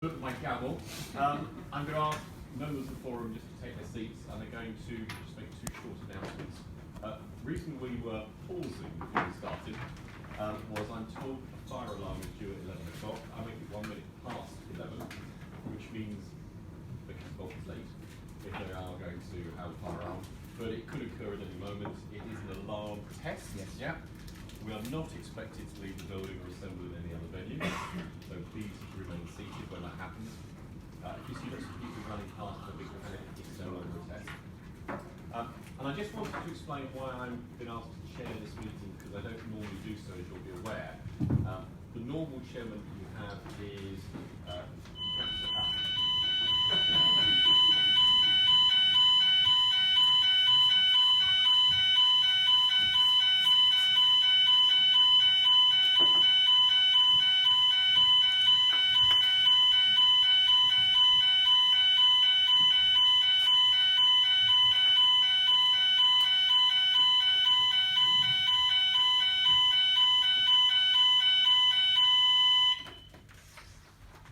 My gavel. I'm going to ask members of the forum just to take their seats, and they're going to just make two short announcements. The reason we were pausing before we started was I'm told a fire alarm is due at 11 o'clock. I make it 1 minute past 11, which means the Catapult is late if they are going to have a fire alarm. But it could occur at any moment. It is an alarm test. Yes. Yeah. We are not expected to leave the building or assemble in any other venue, so please remain seated when that happens. If you see lots of people running past the big panic, it's no longer a test. And I just wanted to explain why I've been asked to chair this meeting, because I don't normally do so, as you'll be aware. The normal chairman you have is Councillor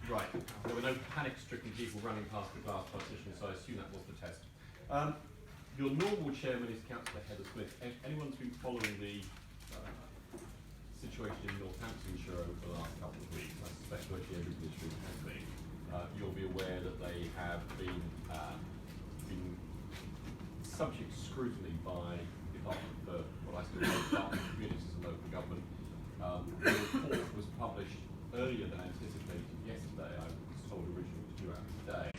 Right, there were no panic-stricken people running past the glass partition, so I assume that was the test. Your normal chairman is Councillor Heather Smith. Anyone who's been following the situation in Northamptonshire over the last couple of weeks, I suspect virtually every ministry has been, you'll be aware that they have been subject to scrutiny by the Department for what I still call the Department of Communities and Local Government. The report was published earlier than anticipated yesterday. I was told originally to do it today.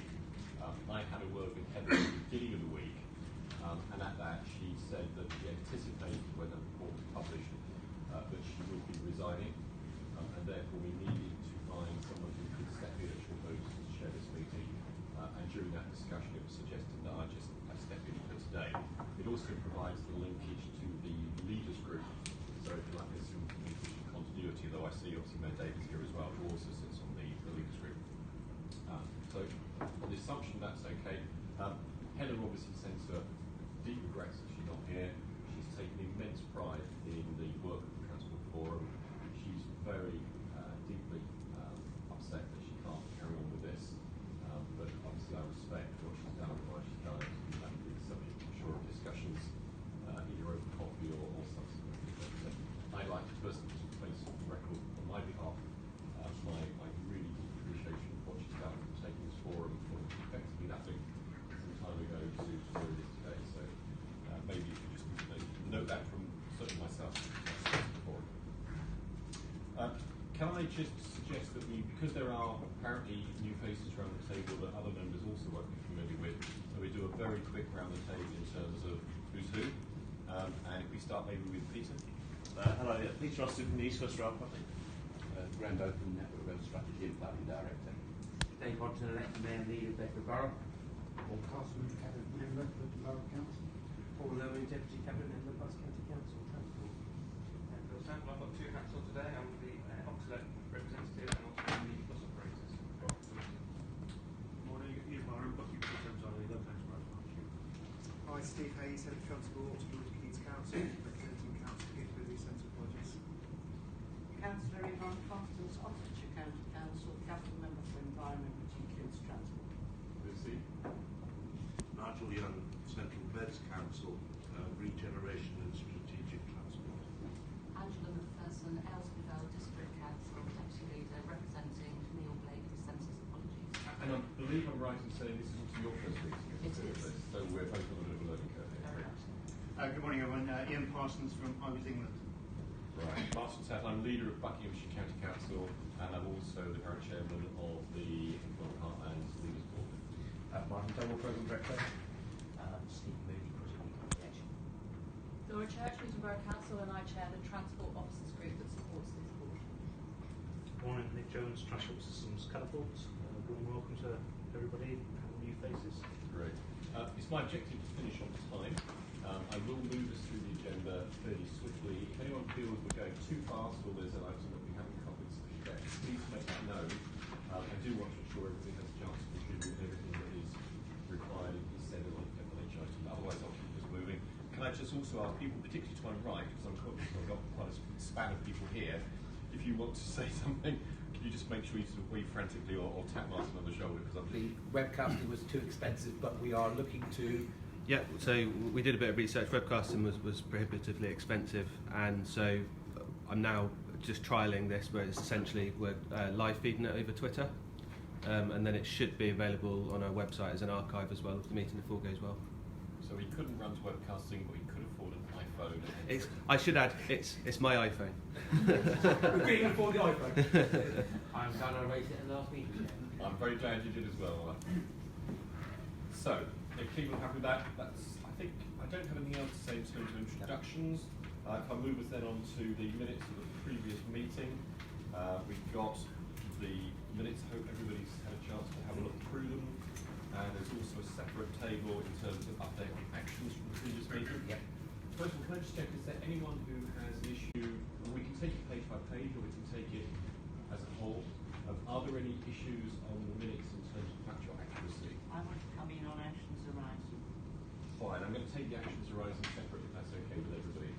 I had a word with Heather at the beginning of the week, and at that she said that she anticipated when the report was published that she would be resigning, and therefore we needed to find someone who could step in at short notice to chair this meeting. And during that discussion it was suggested that I just step in for today. It also provides the linkage to the leaders group, so if you like there's some continuity, though I see obviously Mayor Davis here as well, who also sits on the leaders group. So on the assumption that's okay, Heather obviously sends her deep regrets that she's not here. She's taken immense pride in the work of the Transport Forum. She's very deeply upset that she can't carry on with this, but obviously I respect what she's done and why she's done it. That will be the subject, I'm sure, of discussions either over coffee or subsequently. But I'd like to personally place on the record on my behalf my really deep appreciation of what she's done from taking this forum from effectively nothing some time ago to where it is today. So maybe you could just note that from certainly myself. Can I just suggest that because there are apparently new faces around the table that other members also won't be familiar with, that we do a very quick round the table in terms of who's who. And if we start maybe with Peter. Hello, Peter Austin from the East Coast Rail Company, Grand Open Network Road Strategy and Planning Director. Dave Hodgson, elected Mayor and Leader of Bedford Borough. Paul Castleman, Cabinet Member for the Borough Council. Paul Lowy, Deputy Cabinet Member, Bucks County Council, Transport. And Bill Sample, I've got two hats on today. I'm the Oxley representative and also the bus operators. Good morning, Ian Byron, Buckinghamshire Thames Valley, Low-Thames Road, Berkshire. Hi, Steve Hayes, Head of Transport, Milton Keynes Council, representing Council Gifford, East Central Lodges. Councillor Yvonne Constance, Oxfordshire County Council, Cabinet Member for Environment, which includes transport. Lucy. Nigel Young, Central Beds Council, Regeneration and Strategic Transport. Angela McPherson, Aylesbury District Council, Deputy Leader, representing Neil Blake, who sends his apologies. And I believe I'm right in saying this is also your first meeting. It is. So we're both on a bit of a learning curve here. Good morning, everyone. Ian Parsons from Highways England. Right, Martin South, I'm leader of Buckinghamshire County Council, and I'm also the current chairman of the Employment Heartlands Leaders Board. Martin Dowell, Programme Director. Steve Moody, President of the Action. Laura Church, Luton Borough Council, and I chair the Transport Officers Group that supports this board. Morning, Nick Jones, Transport Systems Catapult. Warm welcome to everybody, new faces. Great. It's my objective to finish on time. I will move us through the agenda fairly swiftly. If anyone feels we're going too fast or there's an item that we haven't covered sufficiently, please make that known. I do want to ensure everybody has a chance to contribute everything that is required and is said on each item. Otherwise, I'll keep us moving. Can I just also ask people, particularly to my right, because I've got quite a span of people here, if you want to say something, Could you just make sure you sort of wave frantically or tap Martin on the shoulder, because I'm The webcasting was too expensive, but we are looking to. Yeah, so we did a bit of research. Webcasting was prohibitively expensive, and so I'm now just trialling this, where it's essentially we're live feeding it over Twitter, and then it should be available on our website as an archive as well if the meeting if all goes well. So he couldn't run to webcasting, but he could afford an iPhone. I should add, it's my iPhone. We couldn't even afford the iPhone. I'm glad I raised it at the last meeting. I'm very glad you did as well. So, if people are happy with that, I think I don't have anything else to say in terms of introductions. If I move us then on to the minutes of the previous meeting, we've got the minutes. I hope everybody's had a chance to have a look through them. And there's also a separate table in terms of update on actions from the previous meeting. Yeah. First of all, can I just check, is there anyone who has an issue, and we can take it page by page, or we can take it as a whole, are there any issues on the minutes in terms of factual accuracy? I want to come in on actions arising. Fine, I'm going to take the actions arising separately, if that's okay with everybody.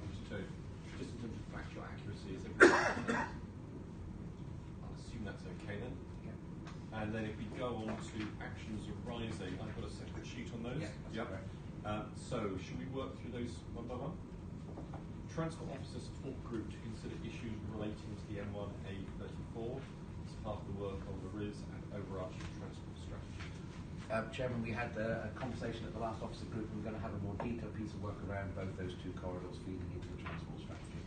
Just in terms of factual accuracy, is everybody I'll assume that's okay then. And then if we go on to actions arising, I've got a separate sheet on those. Yeah, that's correct. So, should we work through those one by one? Transport Officer Support Group to consider issues relating to the M1A34 as part of the work on the RIS and overarching transport strategy. Chairman, we had a conversation at the last officer group, and we're going to have a more detailed piece of work around both those two corridors feeding into the transport strategy.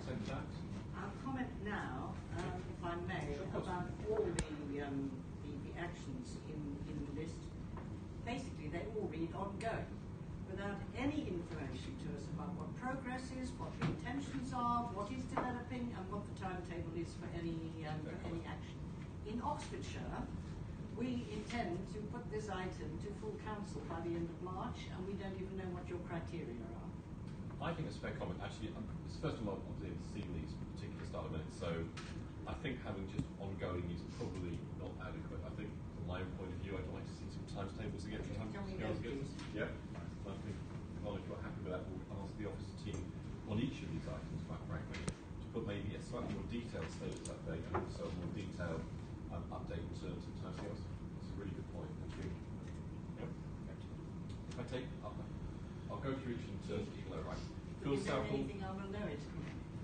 Send that. I'll comment now, if I may, about all the actions in the list. Basically, they all read ongoing, without any information to us about what progress is, what the intentions are, what is developing, and what the timetable is for any action. In Oxfordshire, we intend to put this item to full council by the end of March, and we don't even know what your criteria are. I think it's a fair comment. Actually, it's the first time I've seen these particular style of minutes, so I think having just ongoing is probably not adequate. I think, from my own point of view, I'd like to see some timetables again. Can we go, please? Yeah. I think, Yvonne, if you're happy with that, we'll ask the officer team on each of these items, quite frankly, to put maybe a slightly more detailed status update and also a more detailed update in terms of timescales. That's a really good point. Thank you. Yep. If I take, I'll go through each in terms of equal, right? If there's anything, I will know it.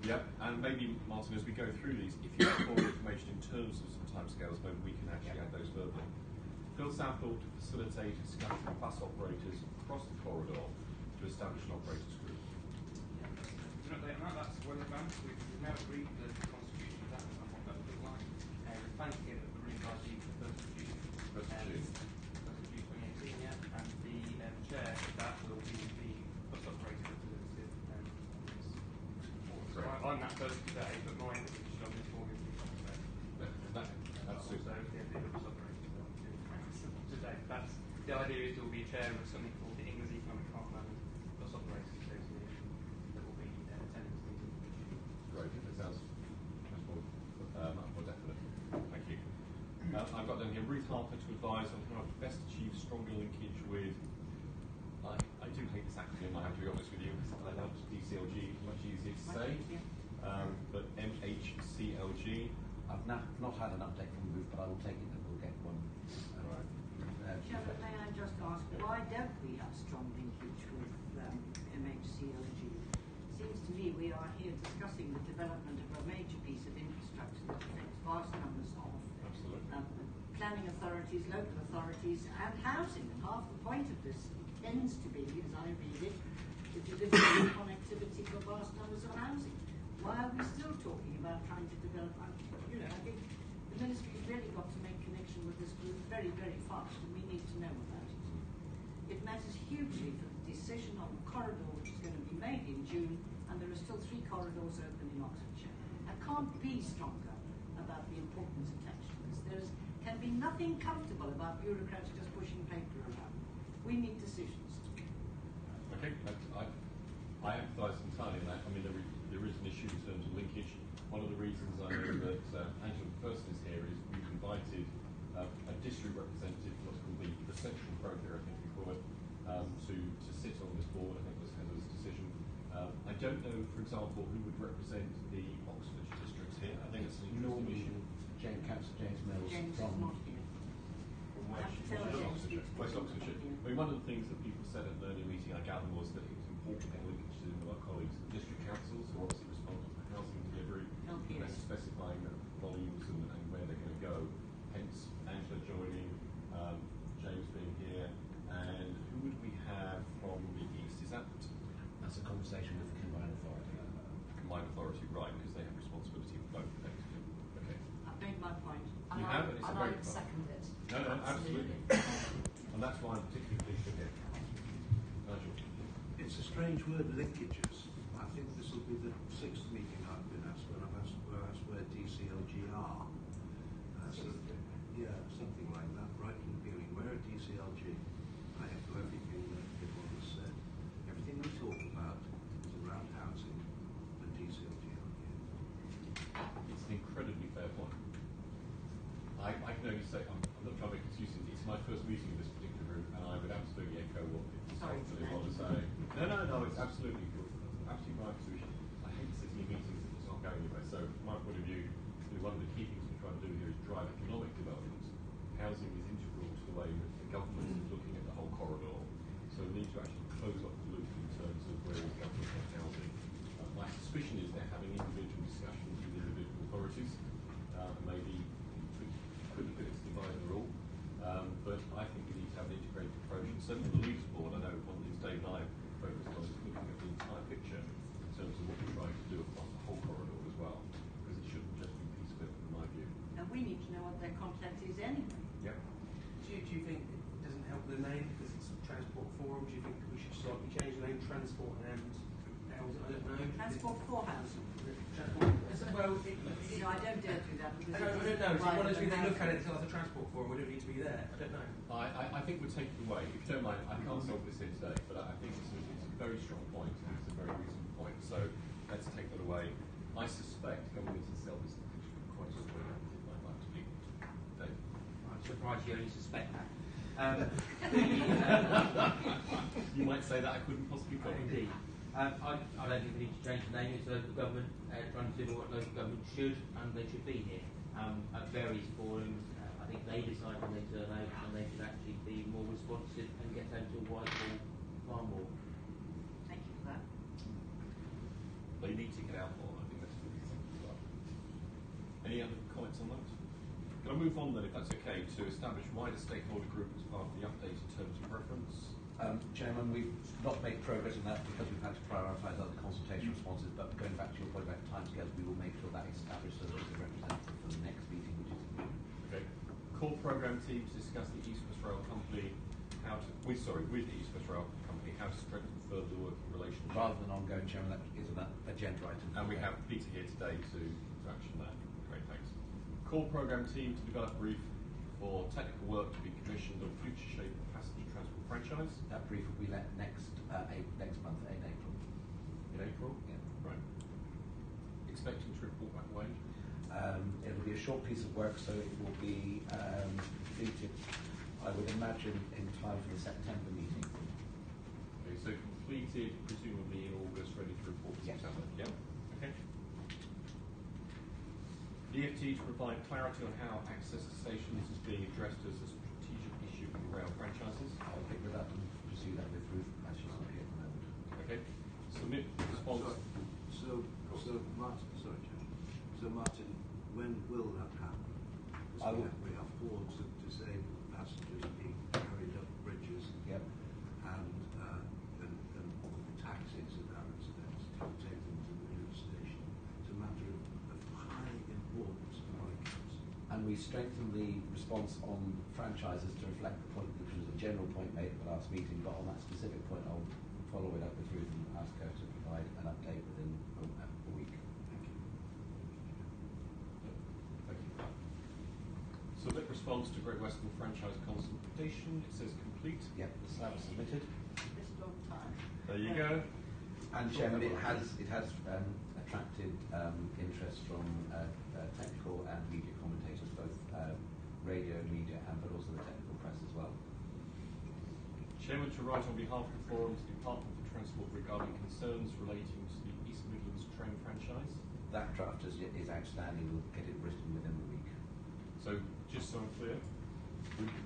Yep, and maybe, Martin, as we go through these, if you have more information in terms of some timescales, maybe we can actually add those verbally. Phil Southall to facilitate discussion with bus operators across the corridor to establish an operators group. To update on that, that's well advanced. We've now agreed the constitution of that and what that would look like. We're planning to get the running by the 1st of June. 1st of June. 1st of June 2018, yeah. And the chair of that will be the bus operator representative. So I'm that person today, but my job is for me That's super. the bus operator today. That's the idea is there will be a chair of something called the English Economic Heartland Bus Operators Association that will be attending this meeting. Great, that sounds much more definite. Thank you. I've got down here Ruth Harper to advise on how to best achieve stronger linkage with, I do hate this acronym, I have to be honest with you, I love DCLG, much easier to say, but MHCLG. I've not had an update from the group, but I will take it that we'll get one. Chairman, may I just ask, why don't we have strong linkage with MHCLG? Seems to me we are here discussing the development of a major piece of infrastructure that affects vast numbers of planning authorities, local authorities, and housing. And half the point of this tends to be, as I read it, to deliver connectivity for vast numbers of housing. Why are we still talking about trying to develop? I think the ministry's really got to make connection with this group very, very fast, and we need to know about it. It matters hugely for the decision on the corridor which is going to be made in June, and there are still 3 corridors open in Oxfordshire. I can't be stronger about the importance attached to this. There can be nothing comfortable about bureaucrats just pushing paper around. We need decisions. Okay, I empathise entirely on that. I mean, there is an issue in terms of linkage. One of the reasons I know that Angela McPherson is here is we've invited a district representative, what's called the central programme, I think we call it, to sit on this board. I think this has a decision. I don't know, for example, who would represent the Oxfordshire districts here. I think it's an interesting Normally, issue. Councillor James Mills James is from not here. From I have to tell West James Oxfordshire. he's West not Oxfordshire. here. I mean, one of the things that people said at an earlier meeting I gather was that it was important to linkage to our colleagues, the district councils, who are obviously responsible for housing delivery, LPS. specifying the volumes and where they're going to go. Hence, Angela joining, James being here, and who would we have from the east? Is that That's a conversation with the Combined Authority. Combined Authority, right? Because they have responsibility for both effectively. Okay. I've made my point. You have, and it's a and great I'd point. second it. No, absolutely. And that's why I'm particularly pleased to hear. Nigel. It's a strange word, linkages. I think this will be the 6th meeting I've been asked when I've asked where DCLG are. So, yeah, something like that, right from the beginning. Where are DCLG? I echo everything that everyone has said. Everything we talk about is around housing and DCLG are here. It's an incredibly fair point. I can only say, I'm not trying to make excuses, it's my first meeting in this particular group, and I would absolutely echo what Sorry to Philip was saying. No, it's absolutely good. Absolutely right, Sushi. I hate sitting in meetings if it's not going anywhere. So, from my point of view, one of the key things we try to do here is drive economic development. Housing is integral to the way that the government is looking at the whole corridor. So, we need to actually close up the loop in terms of where is government on housing. My suspicion is they're having individual discussions with individual authorities, maybe could have been divide the rule. But I think we need to have an integrated approach. And certainly the Leads Board, I know one of these Dave and I focused on is looking at the entire picture in terms of what we're trying to do across the whole corridor as well. Because it shouldn't just be piece of it, in my view. And we need to know what their content is anyway. Yep. Do you think it doesn't help the name because it's Transport Forum? Do you think we should slightly change the name Transport and Housing? I don't know. Transport for housing. Transport. Well, You know, I don't dare do that because I don't know. Is it private one of those we and look at housing. it and tell us a Transport Forum? We don't need to be there. I don't know. I think we'll take it away. If you don't mind, I can't solve this here today, but I think it's a very strong point and it's a very reasonable point. So let's take that away. I suspect government itself is quite strong. I'd like to be. Dave. I'm surprised you only suspect that. You might say that I couldn't possibly comment. Indeed. I don't think we need to change the name. It's local government trying to do what local government should and they should be here. At various forums, I think they decide when they turn out and they should actually be more responsive and get out to Whitehall far more. Thank you for that. They need to get out more. I think that's really something as well. Any other comments on that? Can I move on then, if that's okay, to establish wider stakeholder group as part of the updated terms of reference? Chairman, we've not made progress on that because we've had to prioritise other consultation responses, but going back to your point about timescales, we will make sure that is established so that there's a representative for the next meeting, which is in June. Okay. Core programme team to discuss the East West Rail Company, with the East West Rail Company, how to strengthen further the working relationship. Rather than ongoing, Chairman, that is an agenda item. And we have Peter here today to action that. Great, thanks. Core programme team to develop a brief for technical work to be commissioned on future shape of passenger transport franchise. That brief will be let next month in April. In April? Yeah. Right. Expecting to report back when? It'll be a short piece of work, so it will be completed, I would imagine, in time for the September meeting. Okay, so completed presumably in August, ready to report in Yes. September. Yeah. Okay. DFT to provide clarity on how access to stations is being addressed as a strategic issue in rail franchises. I'll pick that up and pursue that with Ruth as she's not here at the moment. Okay. Submit response. So Martin, sorry, Chair. So Martin, when will that happen? I will. We have forms to disable passengers being carried up bridges. Yep. And the taxis at our residence to take them to the nearest station. It's a matter of high importance to my council. And we strengthen the response on franchises to reflect the point, which was a general point made at the last meeting, but on that specific point I'll follow it up with Ruth and ask her to provide an update within a week. Thank you. Thank you. Submit response to Great Western franchise consultation. It says complete. Yep, the slab is submitted. This long time. There you go. And Chairman, it has attracted interest from technical and media commentators, both radio, media, and but also the technical press as well. Chairman to write on behalf of the Forum to the Department for Transport regarding concerns relating to the East Midlands train franchise. that draft is outstanding. We'll get it written within the week. So, just so I'm clear,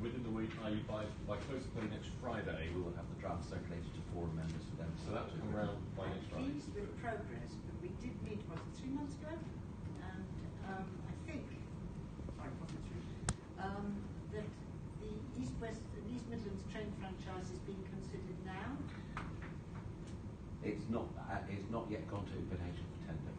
within the week, i.e. by close of play next Friday, We will have the draft circulated to forum members for them. so that will come around by next Friday. Pleased with progress, but we did meet, was it 3 months ago? And I think, sorry, it wasn't 3, that the East Midlands train franchise is being considered now. It's not yet gone to invitation for tender.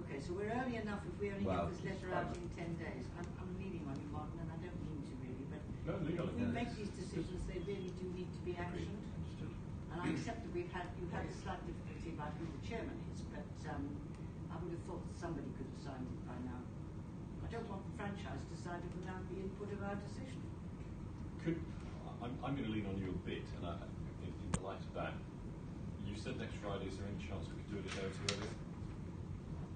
Okay, so we're early enough if we only Well, get this letter out in 10 days. I'm leaning on you, Martin, and I don't mean to really, but No, legally. if we make these decisions, they really do need to be actioned. Understood. And I accept that you've had a slight difficulty about who the chairman is, but I would have thought that somebody could have signed it by now. I don't want the franchise decided without the input of our decision. I'm going to lean on you a bit, and in the light of that, you said next Friday. Is there any chance we could do it a day or two earlier?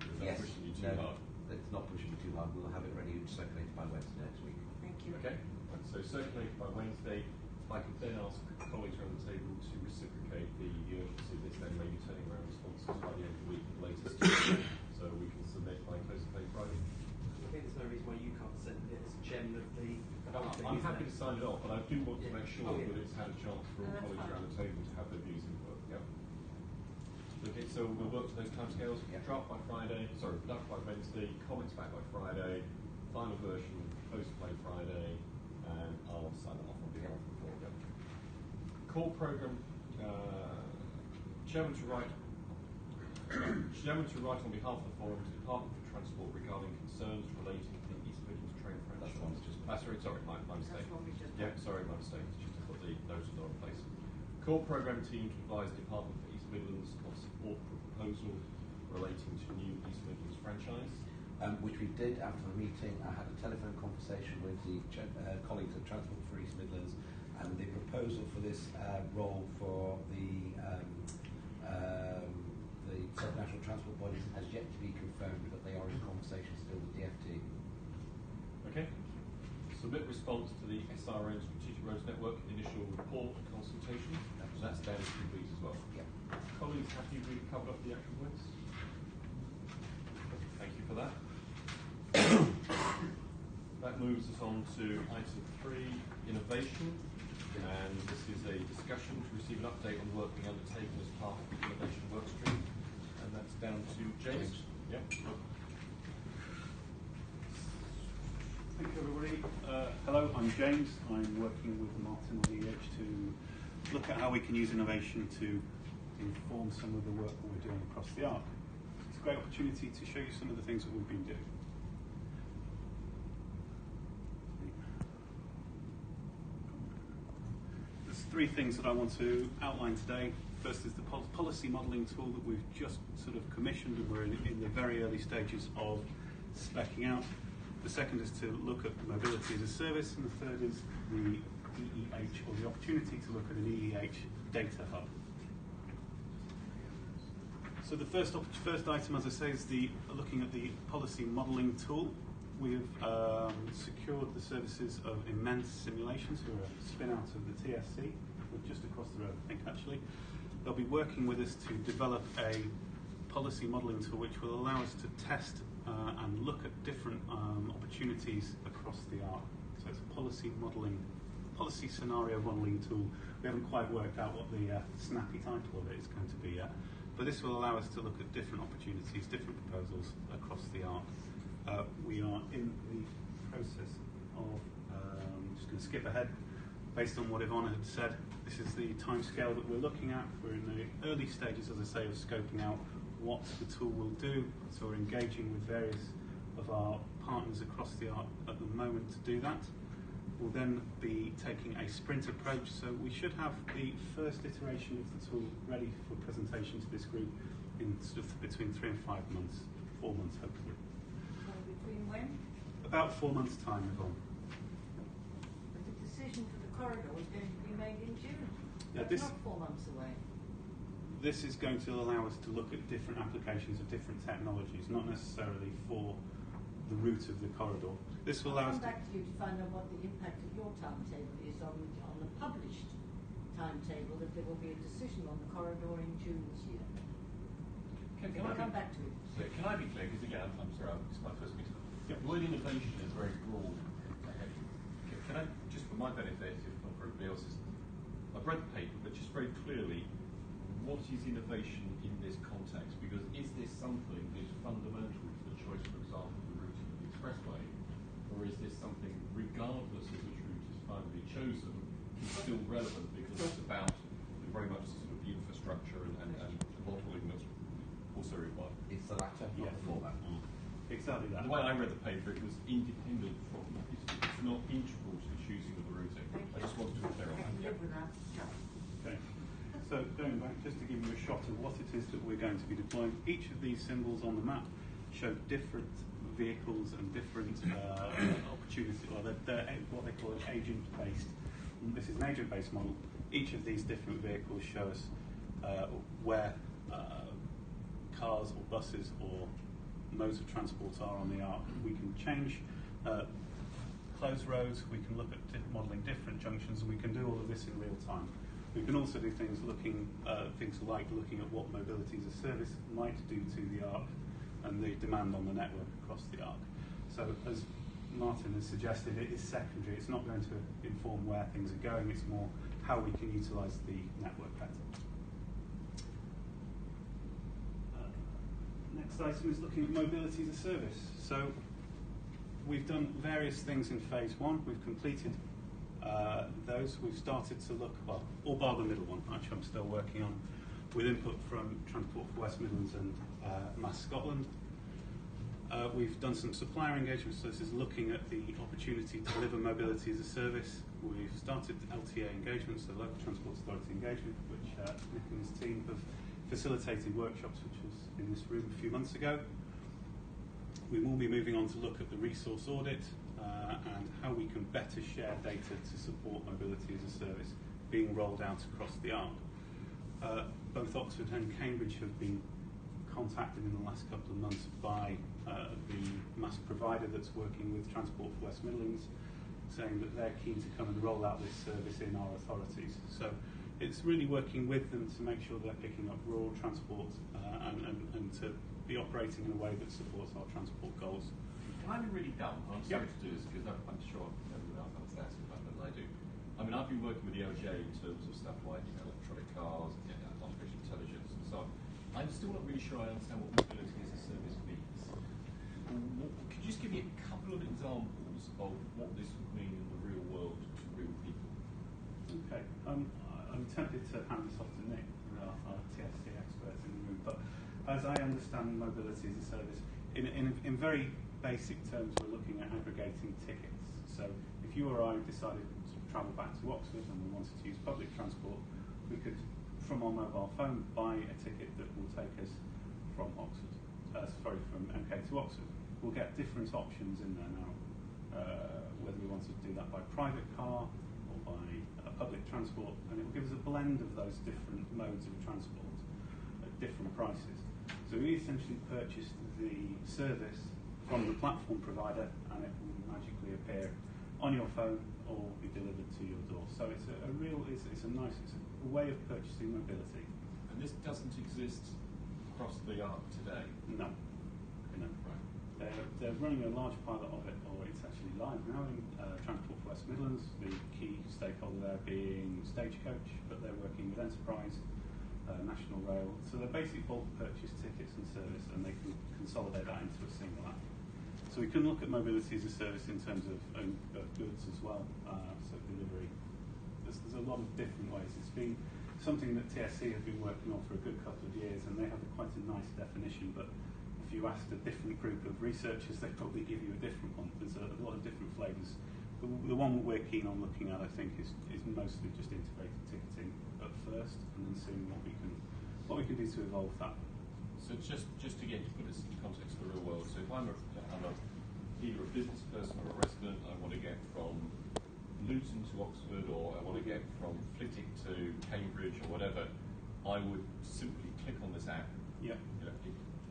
Is that Yes. pushing you too hard? It's not pushing me too hard. We'll have it ready and circulated by Wednesday next week. Thank you. Okay. Right, so circulated by Wednesday. If I could then ask colleagues around the table to reciprocate the urgency of this, then maybe turning around responses by the end of the week at the latest, so we can submit by close of play Friday. I think there's no reason why you can't send it as chairman of the. I'm happy to sign it off, but I do want to make sure Oh, yeah. that it's had a chance for all That's colleagues fine. around the table to have their views input. Yep. Okay, so we'll work to those timescales. Yeah. Draft by Friday, draft by Wednesday, comments back by Friday, final version, post play Friday, and I'll sign it off on behalf of the board. Yep. Core programme, Chairman to write on behalf of the forum to the Department for Transport regarding concerns relating to the East Midlands train franchise. That's the one that's just- sorry, my mistake. That's what we just Yeah, sorry, my mistake. Just to put the notes in the wrong place. Core programme team to advise the Department for East Midlands of support for a proposal relating to new East Midlands franchise. Which we did after the meeting. I had a telephone conversation with the colleagues at Transport for East Midlands, and the proposal for this role for the subnational transport bodies has yet to be confirmed, but they are in conversation still with the FT. Okay. Submit response to the SRN Strategic Roads Network initial report consultation. That's down to complete as well. Yeah. Colleagues, happy we've covered up the action points? Thank you for that. That moves us on to item 3, innovation. And this is a discussion to receive an update on the work being undertaken as part of the innovation work stream. And that's down to James. Yep. Thank you, everybody. Hello, I'm James. I'm working with Martin on EH to look at how we can use innovation to inform some of the work that we're doing across the ARC. It's a great opportunity to show you some of the things that we've been doing. There's 3 things that I want to outline today. First is the policy modelling tool that we've just sort of commissioned, and we're in the very early stages of speccing out. The second is to look at mobility as a service, and the third is the EEH, or the opportunity to look at an EEH data hub. So the first item, as I say, is looking at the policy modelling tool. We've secured the services of Immense Simulations, who are a spin-out of the TSC, just across the road, I think, actually. They'll be working with us to develop a policy modelling tool which will allow us to test and look at different opportunities across the ARC. So it's a policy scenario modelling tool. We haven't quite worked out what the snappy title of it is going to be yet, but this will allow us to look at different opportunities, different proposals across the ARC. We are in the process of, just going to skip ahead, based on what Yvonne had said, this is the timescale that we're looking at. We're in the early stages, as I say, of scoping out what the tool will do. So we're engaging with various of our partners across the ARC at the moment to do that. We'll then be taking a sprint approach, so we should have the first iteration of the tool ready for presentation to this group in sort of between 3 and 5 months, 4 months hopefully. So between when? About 4 months' time, Yvonne. But the decision for the corridor is going to be made in June. Yeah, That's not 4 months away. This is going to allow us to look at different applications of different technologies, not necessarily for the route of the corridor. This will allow us I'll come back to you to find out what the impact of your timetable is on the published timetable, that there will be a decision on the corridor in June this year. Can We'll I come back to it. Yeah, can I be clear? Because again, I'm sorry, it's my first meeting. The word innovation is very broad. Can I, just for my benefit, if not for everybody else's, I've read the paper, but just very clearly, what is innovation in this context? Because is this something that is fundamental to the choice, for example, of the route of the expressway, or is this something, regardless of which route is finally chosen, is still relevant because it's about very much sort of the infrastructure and modelling that's also required? It's the latter, not the former. Exactly that. The way I read the paper, it was independent from, it's not integral to the choosing of the routing. I just wanted to be clear on that. Live with that. Okay. So going back, just to give you a shot of what it is that we're going to be deploying, each of these symbols on the map show different vehicles and different opportunities, or they're what they call an agent-based. This is an agent-based model. Each of these different vehicles show us where cars or buses or modes of transport are on the arc. We can change closed roads, we can look at modelling different junctions, and we can do all of this in real time. We can also do things like looking at what mobility as a service might do to the arc and the demand on the network across the arc. So as Martin has suggested, it is secondary. It's not going to inform where things are going, it's more how we can utilise the network better. Next item is looking at mobility as a service. So we've done various things in phase one. We've completed those. We've started to look, well, all bar the middle one, actually I'm still working on, with input from Transport for West Midlands and Mass Scotland. We've done some supplier engagement, so this is looking at the opportunity to deliver mobility as a service. We've started LTA engagement, so Local Transport Authority engagement, which Nick and his team have facilitated workshops, which was in this room a few months ago. We will be moving on to look at the resource audit and how we can better share data to support mobility as a service being rolled out across the arc. Both Oxford and Cambridge have been contacted in the last couple of months by the mass provider that's working with Transport for West Midlands, saying that they're keen to come and roll out this service in our authorities. So it's really working with them to make sure they're picking up rural transport and to be operating in a way that supports our transport goals. Can I be really dumb? I'm sorry to do this because I'm sure everyone else understands it better than I do. I mean, I've been working with the OJ in terms of stuff like electronic cars, artificial intelligence and so on. I'm still not really sure I understand what mobility as a service means. Could you just give me a couple of examples of what this would mean in the real world to real people? Okay. I'm tempted to hand this off to Nick, our TSC expert in the room, but as I understand mobility as a service, in very basic terms, we're looking at aggregating tickets. So if you or I decided to travel back to Oxford and we wanted to use public transport, we could, from our mobile phone, buy a ticket that will take us from from MK to Oxford. We'll get different options in there now, whether we want to do that by private car or by public transport, and it will give us a blend of those different modes of transport at different prices. So we essentially purchased the service from the platform provider, and it will magically appear on your phone or be delivered to your door. So it's a way of purchasing mobility. And this doesn't exist across the arc today? No. Right. They're running a large pilot of it, or it's actually live now in Transport for West Midlands, the key stakeholder there being Stagecoach, but they're working with Enterprise, National Rail. So they're basically bulk purchase tickets and service, and they can consolidate that into a single app. So we can look at mobility as a service in terms of goods as well, so delivery. There's a lot of different ways. It's been something that TSC have been working on for a good couple of years, and they have quite a nice definition, but if you asked a different group of researchers, they'd probably give you a different one. There's a lot of different flavours. The one that we're keen on looking at, I think, is mostly just integrated ticketing at first, and then seeing what we can do to evolve that. So just again to put this into context of the real world. So if I'm either a business person or a resident, I want to get from Luton to Oxford, or I want to get from Flitwick to Cambridge or whatever, I would simply click on this app. Yeah.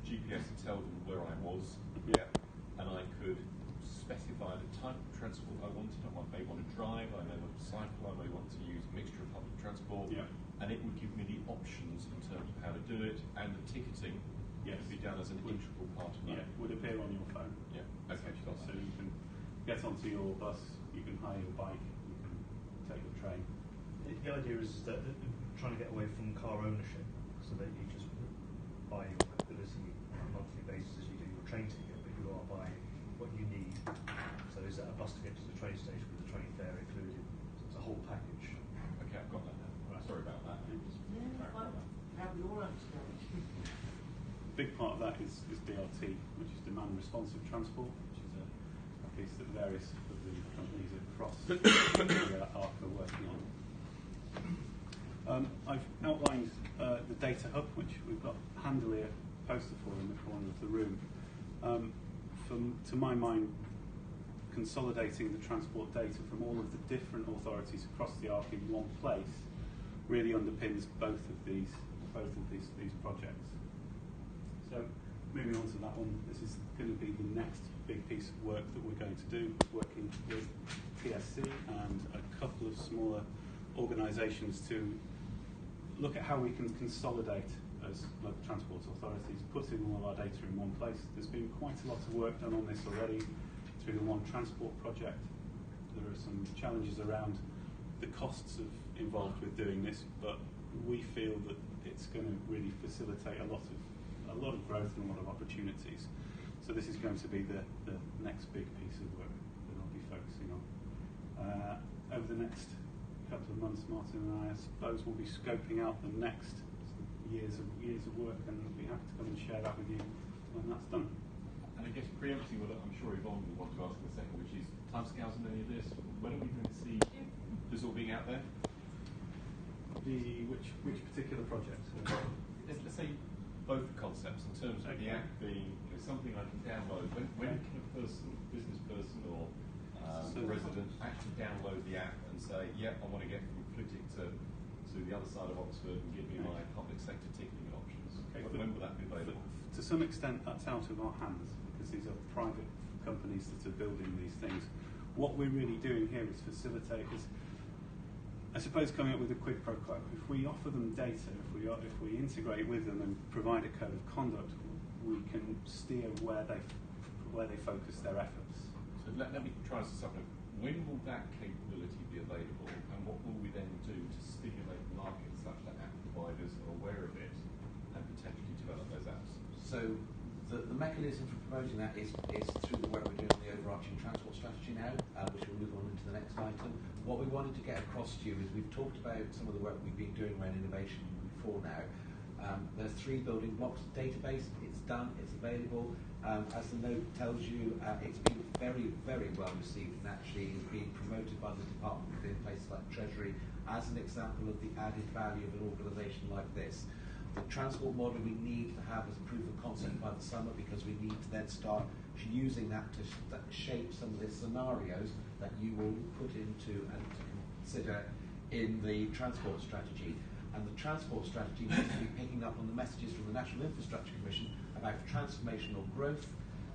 GPS would tell them where I was. Yeah. And I could specify the type of transport I wanted. I may want to drive, I may want to cycle, I may want to use a mixture of public transport. Yeah. And it would give me the options in terms of how to do it and the ticketing Yes. Be done as an integral part of that. Yeah, would appear on your phone. Yeah. Okay. So you can get onto your bus, you can hire your bike, you can take the train. The idea is that trying to get away from car ownership, so that you just buy your mobility on a monthly basis as you do your train ticket, but you are buying what you need. So is that a bus to get to the train station with the train fare included? So it's a whole package. Okay, I've got that now. Right. Sorry about that. Big part of that is DRT, which is demand responsive transport, which is a piece that various of the companies across the ARC are working on. I've outlined the data hub, which we've got handily a poster for in the corner of the room. To my mind, consolidating the transport data from all of the different authorities across the ARC in one place really underpins both of these projects. So moving on to that one, this is going to be the next big piece of work that we're going to do, working with TSC and a couple of smaller organisations to look at how we can consolidate as local transport authorities, putting all of our data in one place. There's been quite a lot of work done on this already through the One Transport project. There are some challenges around the costs involved with doing this, but we feel that it's going to really facilitate a lot of growth and a lot of opportunities. So this is going to be the next big piece of work that I'll be focusing on. Over the next couple of months, Martin and I suppose, will be scoping out the next years of work, and we'll be happy to come and share that with you when that's done. And I guess preempting what I'm sure Yvonne will want to ask in a second, which is timescales on any of this. When are we going to see this all being out there? Which particular project? Let's say both concepts in terms of the app being something I can download. When can a business person or resident actually download the app and say, yep, I want to get from Flitwick to the other side of Oxford and give me my public sector ticketing options? Okay. When will that be available? To some extent, that's out of our hands because these are private companies that are building these things. What we're really doing here is facilitate, I suppose, coming up with a quid pro quo. If we offer them data, if we integrate with them and provide a code of conduct, we can steer where they focus their efforts. So let me try and something. When will that capability be available, and what will we then do to stimulate the market such that app providers are aware of it and potentially develop those apps? So the mechanism for promoting that is through the work we're doing on the overarching transport strategy now, which we'll move on into the next item. What we wanted to get across to you is we've talked about some of the work we've been doing around innovation before now. There's 3 building blocks. Database, it's done, it's available. As the note tells you, it's been very, very well received and actually is being promoted by the department within places like Treasury as an example of the added value of an organisation like this. The transport model we need to have as a proof of concept by the summer, because we need to then start using that to shape some of the scenarios that you will put into and to consider in the transport strategy. And the transport strategy needs to be picking up on the messages from the National Infrastructure Commission about transformational growth.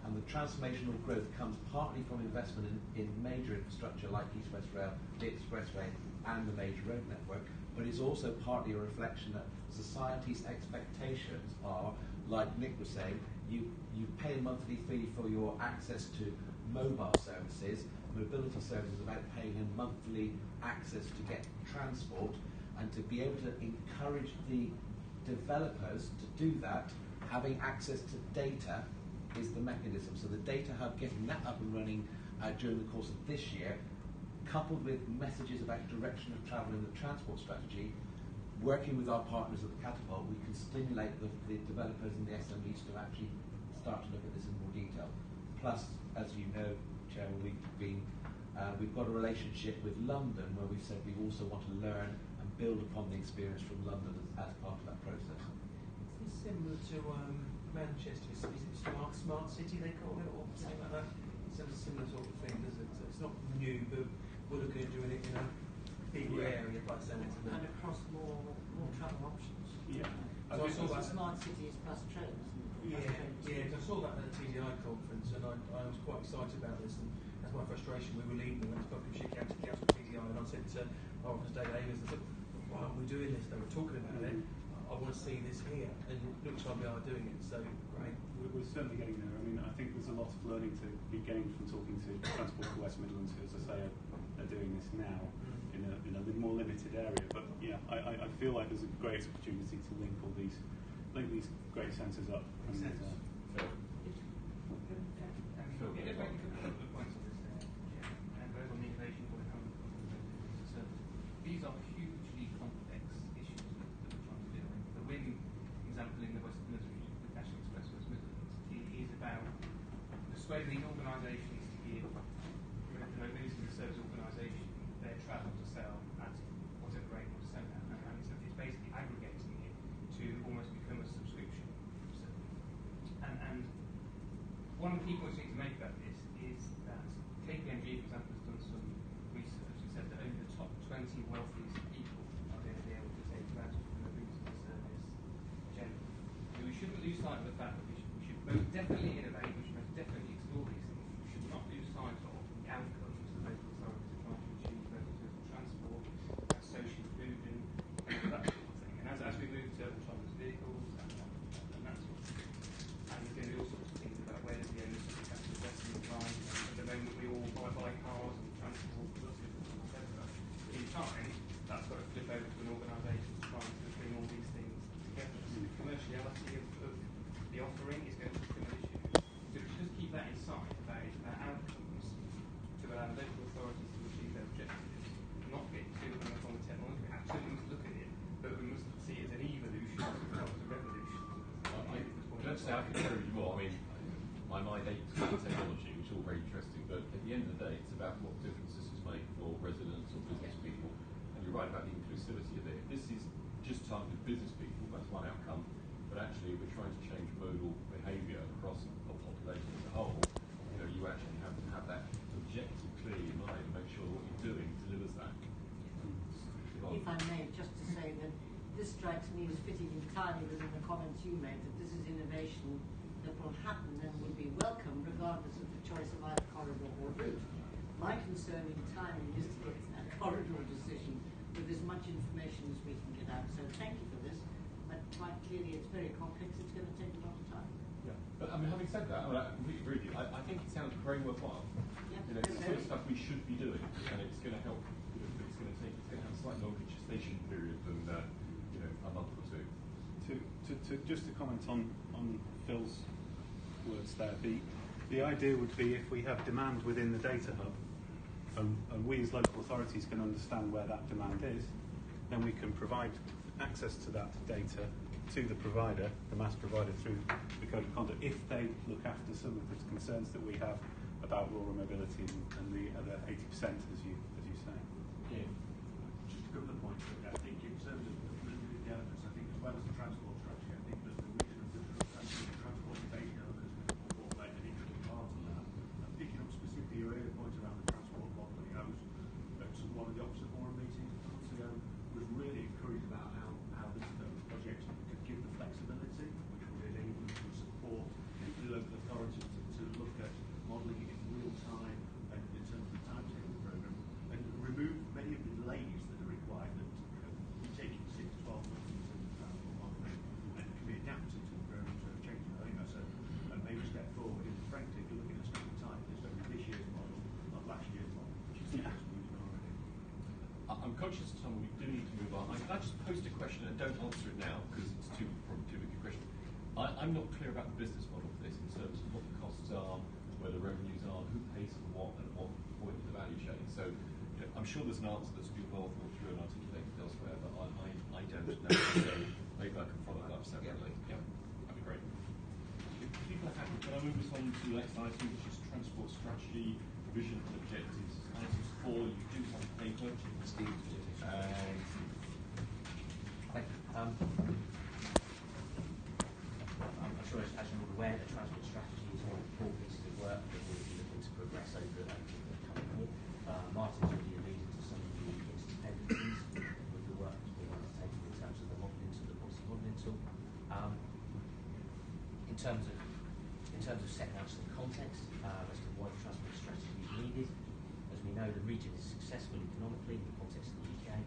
And the transformational growth comes partly from investment in major infrastructure like East West Rail, the Expressway, and the major road network, but it's also partly a reflection that society's expectations are, like Nick was saying, you pay a monthly fee for your access to mobile services. Mobility services is about paying a monthly access to get transport, and to be able to encourage the developers to do that, having access to data is the mechanism. So the data hub, getting that up and running during the course of this year, coupled with messages about direction of travel in the transport strategy, working with our partners at the Catapult, we can stimulate the developers and the SMEs to actually start to look at this in more detail. Plus, as you know, Chair, we've got a relationship with London where we said we also want to learn and build upon the experience from London as part of that process. It's similar to Manchester. Is it smart city they call it, or something like that? It's a similar sort of thing, isn't it? So it's not new, but we're looking at doing it in a bigger area by saying it's and across more travel options. Yeah. So I saw that. Smart cities plus trains. Yeah. I saw that at the TDI conference, and I was quite excited about this. And that's my frustration. We were leading the Buckinghamshire County Council TDI, and I said to our office, David Amers, I said, why aren't we doing this? They were talking about it. I want to see this here, and it looks like we are doing it. So great. We're certainly getting there. I mean, I think there's a lot of learning to be gained from talking to Transport for West Midlands, who, as I say, are doing this now in a more limited area. But yeah, I feel like there's a great opportunity to link these great centres up. And, Just make a couple of points on this and both on the innovation point and on the service. These are hugely complex issues that we're trying to deal with. The WIM example in the West Midlands region, the National Express West Midlands, is about persuading organisations to give mobility and service organisation their travel to sell at whatever rate they want to sell at. And it's basically aggregating it to almost become a subscription service. And one of the key points we need to make about this is that KPMG, for example, has done some research and said that only the top 20 wealthiest people are going to be able to take advantage of the mobility service generally. So we shouldn't lose sight of the fact that we should most definitely innovate, we should most definitely explore these things. We should not lose sight of the outcomes that local authorities are trying to achieve, both in terms of transport, social inclusion, that sort of thing. And as we move to autonomous vehicles and that sort of thing, and there's going to be all sorts of things about where does the owner have to invest in the time. At the moment, we all buy cars and transport buses, etc. In time, that's got to flip over to an organisation trying to bring all these things together. So the commerciality of the offering is going to become an issue. So we should just keep that in sight about outcomes to allow local authorities to achieve their objectives, not get too hung up on the technology. We absolutely must look at it, but we must see it as an evolution not as a revolution. I say I could agree with you more. I mean, my mind aches for technology, which is all very interesting, but at the end of the day, it's about what difference this is make for residents or business people. And you're right about the inclusivity of it. If this is just targeted business people, that's one outcome, but actually we're trying to change modal behaviour across the population as a whole. You know, you actually have to have that objective clearly in mind and make sure what you're doing delivers that. If I may, just to say that this strikes me as fitting entirely within the comments you made, that this is innovation that will happen and will be welcome regardless of the choice of either corridor or route. My concern in timing is to get that corridor decision with as much information as we can get out. So thank you for this, but quite clearly it's very complex, it's going to take a lot of time. Yeah, but I mean, having said that, I completely agree with you. I think it sounds very worthwhile. Yeah, you know, it's the sort of stuff we should be doing, and it's going to help. You know, but it's going to have a slightly longer gestation period than you know, a month or two. Just to comment on Phil's words there, the idea would be if we have demand within the data hub, and we as local authorities can understand where that demand is, then we can provide access to that data to the provider, the mass provider, through the code of conduct, if they look after some of the concerns that we have about rural mobility and the other 80%, as you say. Yeah. Just a couple of points. I think in terms of the elements, I think as well as the transport strategy, I think there's the region of the transportation elements will play an interesting part in that. And picking up specifically your earlier point around the transport modelling, I was at one of the Oxford Forum meetings a month ago, was really encouraged about how this project could give the flexibility, which would enable them to support the local authorities to look at modelling it in real time and in terms of the timetable programme, and remove many of the delays that are required that would take 6 to 12 months in terms of transport modelling, and can be adapted to the programme to change. I think that's a major step forward. And frankly, if you're looking at a snap of time, it's going to be this year's model, not last year's model, which is using already. I'm conscious of time, we do need to move on. Can I just post a question, and don't answer it now because it's probably too big a question. I'm not clear about the business model for this in terms of what the costs are, where the revenues are, who pays for what, and at what point in the value chain. So you know, I'm sure there's an answer that's been well thought through and articulated elsewhere, but I don't know. So maybe I can follow that up separately. Yeah, that'd be great. If people are happy, can I move us on to the next item, which is transport strategy, vision and objectives. Items 4, you do have a paper. Steve. I'm sure as you're all aware, the transport strategy is one of the core pieces of work that we'll be looking to progress over the coming year. Martin's already alluded to some of the interdependencies with the work that's being undertaken in terms of the modelling tool, the policy modelling tool. In terms of setting out some context as to why the transport strategy is needed, as we know, the region is successful economically in the context of the UK.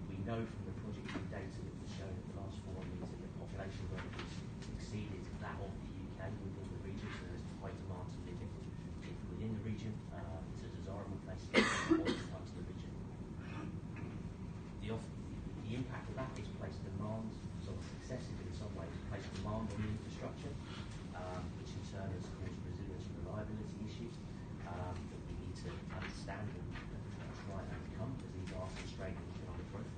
We We know from the project data that was shown at the last 4 years that the population growth has exceeded that of the UK within the region, so there's high demand to live within the region. It's a desirable place to live to come to the region. The impact of that is placed demand, sort of excessive in some ways, placed demand on the infrastructure, which in turn has caused resilience and reliability issues that we need to understand and try and overcome, because these are constraining economic growth.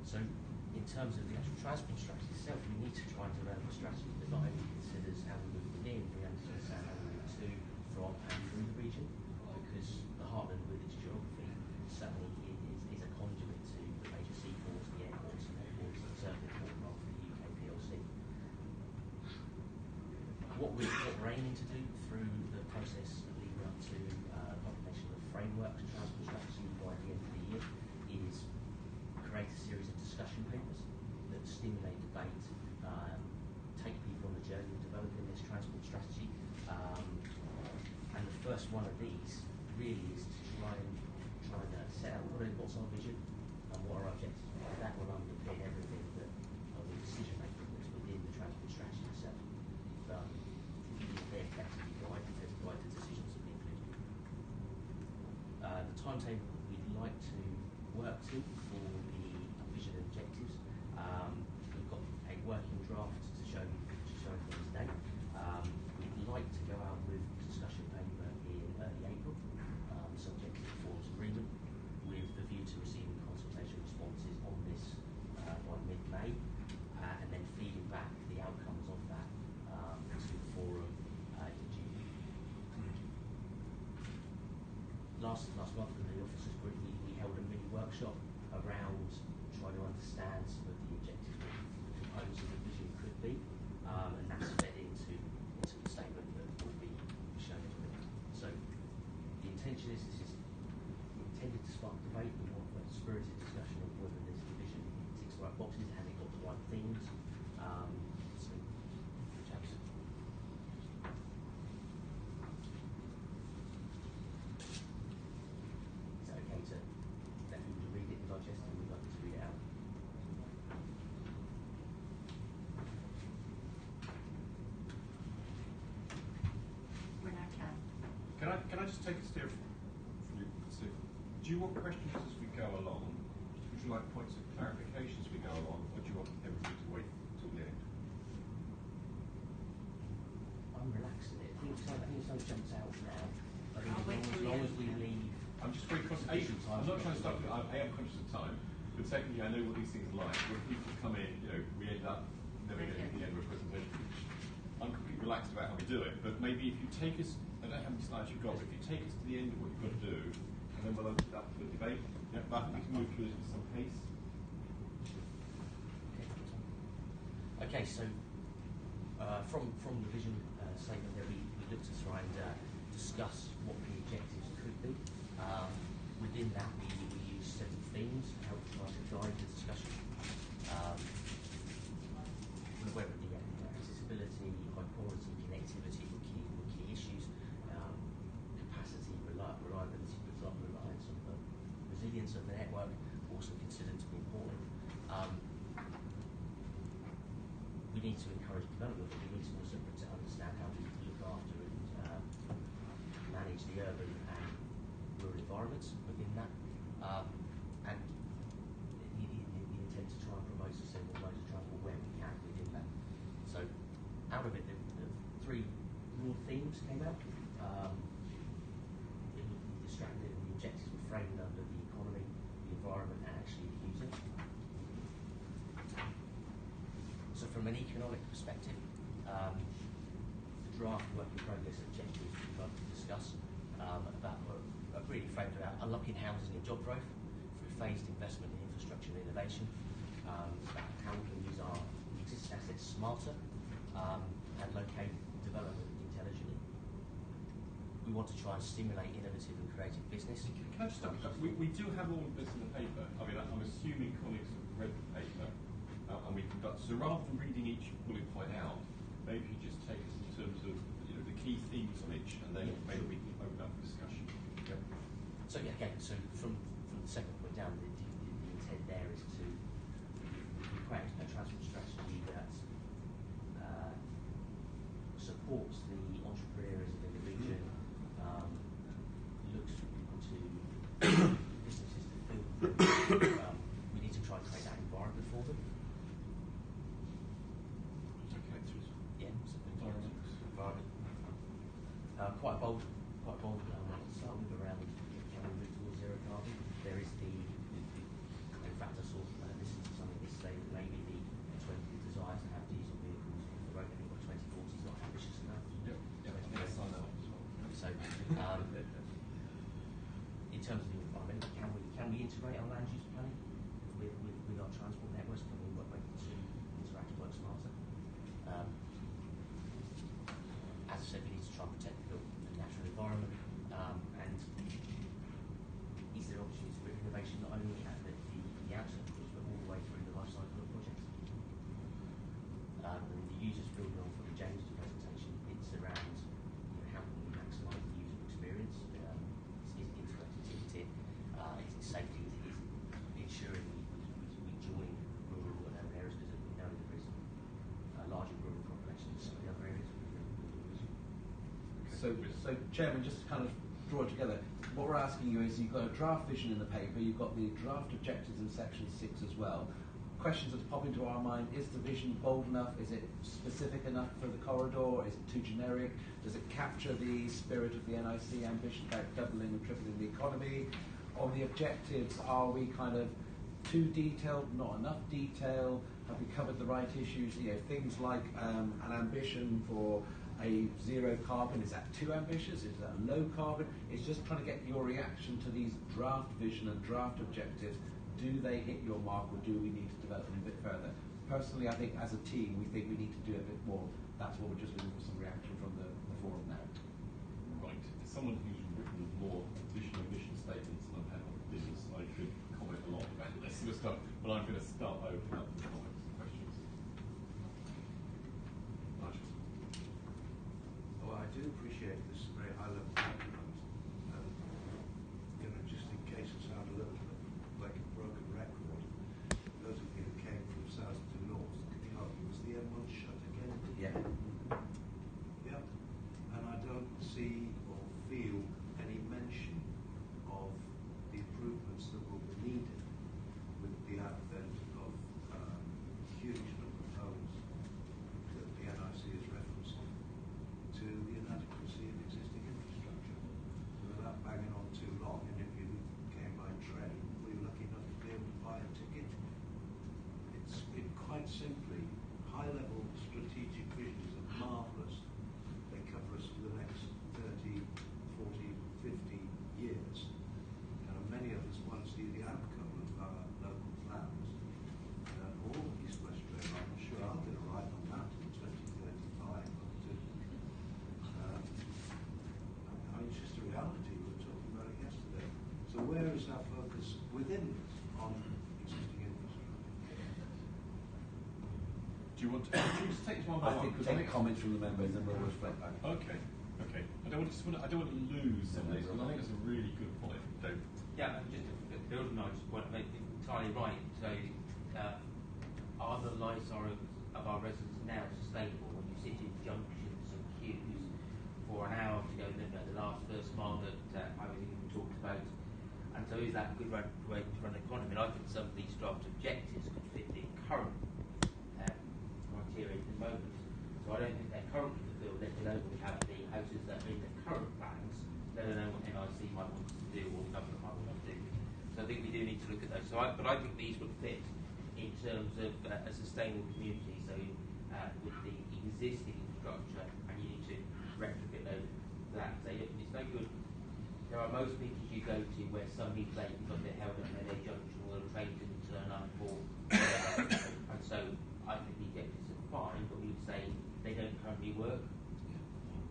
So in terms of the actual transport strategy itself, we need to try and develop a strategy that not only considers how we move within, we understand how we move to, from and through the region, because the heartland with its geography certainly is a conduit to the major seaports, the airports and airports, and certainly important role for the UK PLC. What we're aiming to do through the process leading up to publication of the framework to transport strategy by the end of the year is create a series of discussion papers that stimulate debate, take people on the journey of developing this transport strategy. And the first one of these really is to try and set out what's our vision and what our objectives are. That will underpin everything that the decision making that's within the transport strategy itself. They effectively guide the decisions that we include. The timetable that we'd like to work to for the vision and objectives, we've got a working draft to show for today. We'd like to go out with a discussion paper in early April, subject to the forum's agreement, with the view to receiving consultation responses on this by mid-May, and then feeding back the outcomes of that to the forum in June. Last month in the officers group, we held a mini workshop around trying to understand some of the objectives that the components of the vision could be, and that's fed into the statement that will be shown in a minute. So the intention is this is intended to spark debate. We want a spirited discussion of whether this vision ticks the right boxes, has it got the right themes. So, chaps. Is that okay to let people read it and digest it, and we'd like to read it out? When I can. Can I just take a steer from you? So, do you want questions as we go along? Would you like points of clarification as we go along, or do you want everybody to wait till the end? I'm relaxed in it. I think something jumps out now. I think I'll wait as till long the as we end. leave. I'm just very conscious. I'm not trying to stop you. I am conscious of time, but secondly, I know what these things are like. When people come in, we end up never getting to the end of a presentation. I'm completely relaxed about how we do it, but maybe if you take us, I don't know how many slides you've got, but if you take us to the end of what you've got to do, and then we'll open it up for debate. Yeah, but I think we can move through this with some pace. Okay, so from the vision statement there, we looked to try and discuss what the objectives could be. Within that, we use 7 themes to help try to guide the discussion. Whether the accessibility, high quality, connectivity were key issues, capacity, reliability, reliance on the resilience of the network, also considered to be important. We need to encourage development, but we need to also understand how we look after and manage the urban and rural environments within that. And the intent to try and promote sustainable modes of transport where we can within that. So out of it, the 3 broad themes came out. The objectives were framed under the economy, the environment, and actually the user. So from an economic perspective, the draft work in progress objectives we'd like to discuss about are really framed about unlocking housing and job growth through phased investment in infrastructure and innovation, about how we can use our existing assets smarter and locate development intelligently. We want to try and stimulate innovative and creative business. Can I just stop? We do have all of this in the paper. I mean, I'm assuming colleagues have read the paper, and we conduct. So rather than reading each bullet point out, maybe you just take us in terms of the key themes on each, and then maybe we can open up for discussion. Yeah. So yeah, again, so from the second point down, the intent intent there is to create a transport strategy that supports the entrepreneurs in the region, looks to businesses to feel we need to try and create that environment for them. Yeah, environment. Quite bold. Let's start with around can we move towards zero carbon. There is in fact I saw listened to something yesterday that maybe the desire to have diesel vehicles on the road, I think by 2040 is not ambitious enough. So in terms of the environment, can we integrate our land use planning with our transport networks? Can we work to interact and work smarter? As I said, we need to try and protect the natural environment, and is there opportunities for innovation not only at the outset, of course, but all the way through the life cycle of projects? And the users building on from James' presentation, it's around how can we maximise the user experience? Is interactive ticketing, is it safety? Is it ensuring we join rural and urban areas, because we know there is a larger rural population than some of the other areas. So Chairman, just to kind of draw it together, what we're asking you is you've got a draft vision in the paper, you've got the draft objectives in section 6 as well. Questions that pop into our mind: is the vision bold enough? Is it specific enough for the corridor? Is it too generic? Does it capture the spirit of the NIC ambition about doubling and tripling the economy? On the objectives, are we kind of too detailed, not enough detail? Have we covered the right issues? Things like an ambition for a zero carbon, is that too ambitious? Is that low carbon? It's just trying to get your reaction to these draft vision and draft objectives. Do they hit your mark, or do we need to develop them a bit further? Personally, I think as a team, we think we need to do a bit more. That's what we're just looking for some reaction from the forum now. Right. As someone who's written more vision and mission statements than I've had on business, I could comment a lot about this sort of stuff, but I'm going to start by opening up the comments and questions. Nigel. Well, I do appreciate this very high level background. Just in case it sounds a little bit like a broken record, those of you who came from south to north, was the M1 shut again? Yeah. Yeah. And I don't see or feel any mention of the improvements that will be needed with the advent of huge number of homes that the NIC is referencing to the inadequacy of existing infrastructure. So without banging on too long, and if you came by train, were you lucky enough to be able to buy a ticket? It quite simply, high-level strategic visions are marvellous. They cover us for the next 30, 40, 50 years. Many of us want to see the outcome of our local plans. All East West Rail, I'm sure I'll get a ride on that in 2035. It's just a reality. We were talking about it yesterday. So where is our focus within this on existing infrastructure? Do you want to just take this one by one? I think we'll take comments from the members and we'll reflect back. Okay. I don't want to lose some of these, because I think that's a really good point. Dave. Yeah, and just to build on Nigel's point, I think entirely right. So, are the lifestyles of our residents now sustainable? When you sit in junctions and queues for an hour to go the last first mile that I was even talked about, and so is that a good way to run an economy? And I think some of these draft objectives could fit the current criteria at the moment. So I don't think they're currently fulfilled, let alone we have the houses that are in the current plans, let alone what NIC might want us to do or the government might want to do. So I think we do need to look at those. But I think these would fit in terms of a sustainable community. So with the existing infrastructure, and you need to replicate those. It's no good. There are most meetings you go to where somebody's late because they're held at their junction or the train didn't turn up or whatever. And so I think the objectives are fine, but we would say they don't currently work.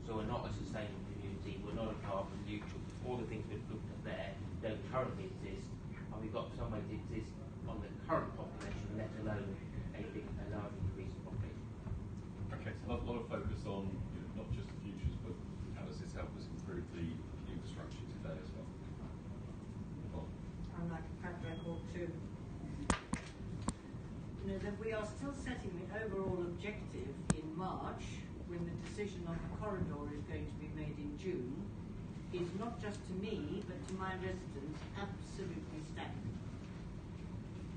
So we're not a sustainable community, we're not a carbon neutral. All the things we've looked at there don't currently exist, and we've got some way to exist on the current population, let alone a large increase in population. Okay, so a lot of focus on not just the futures, but how does this help us improve the infrastructure today as well? I'm like a track record too. that we are still setting the overall objective in March, when the decision on the corridor is going to be made in June, is not just to me, but to my residents, absolutely staggering.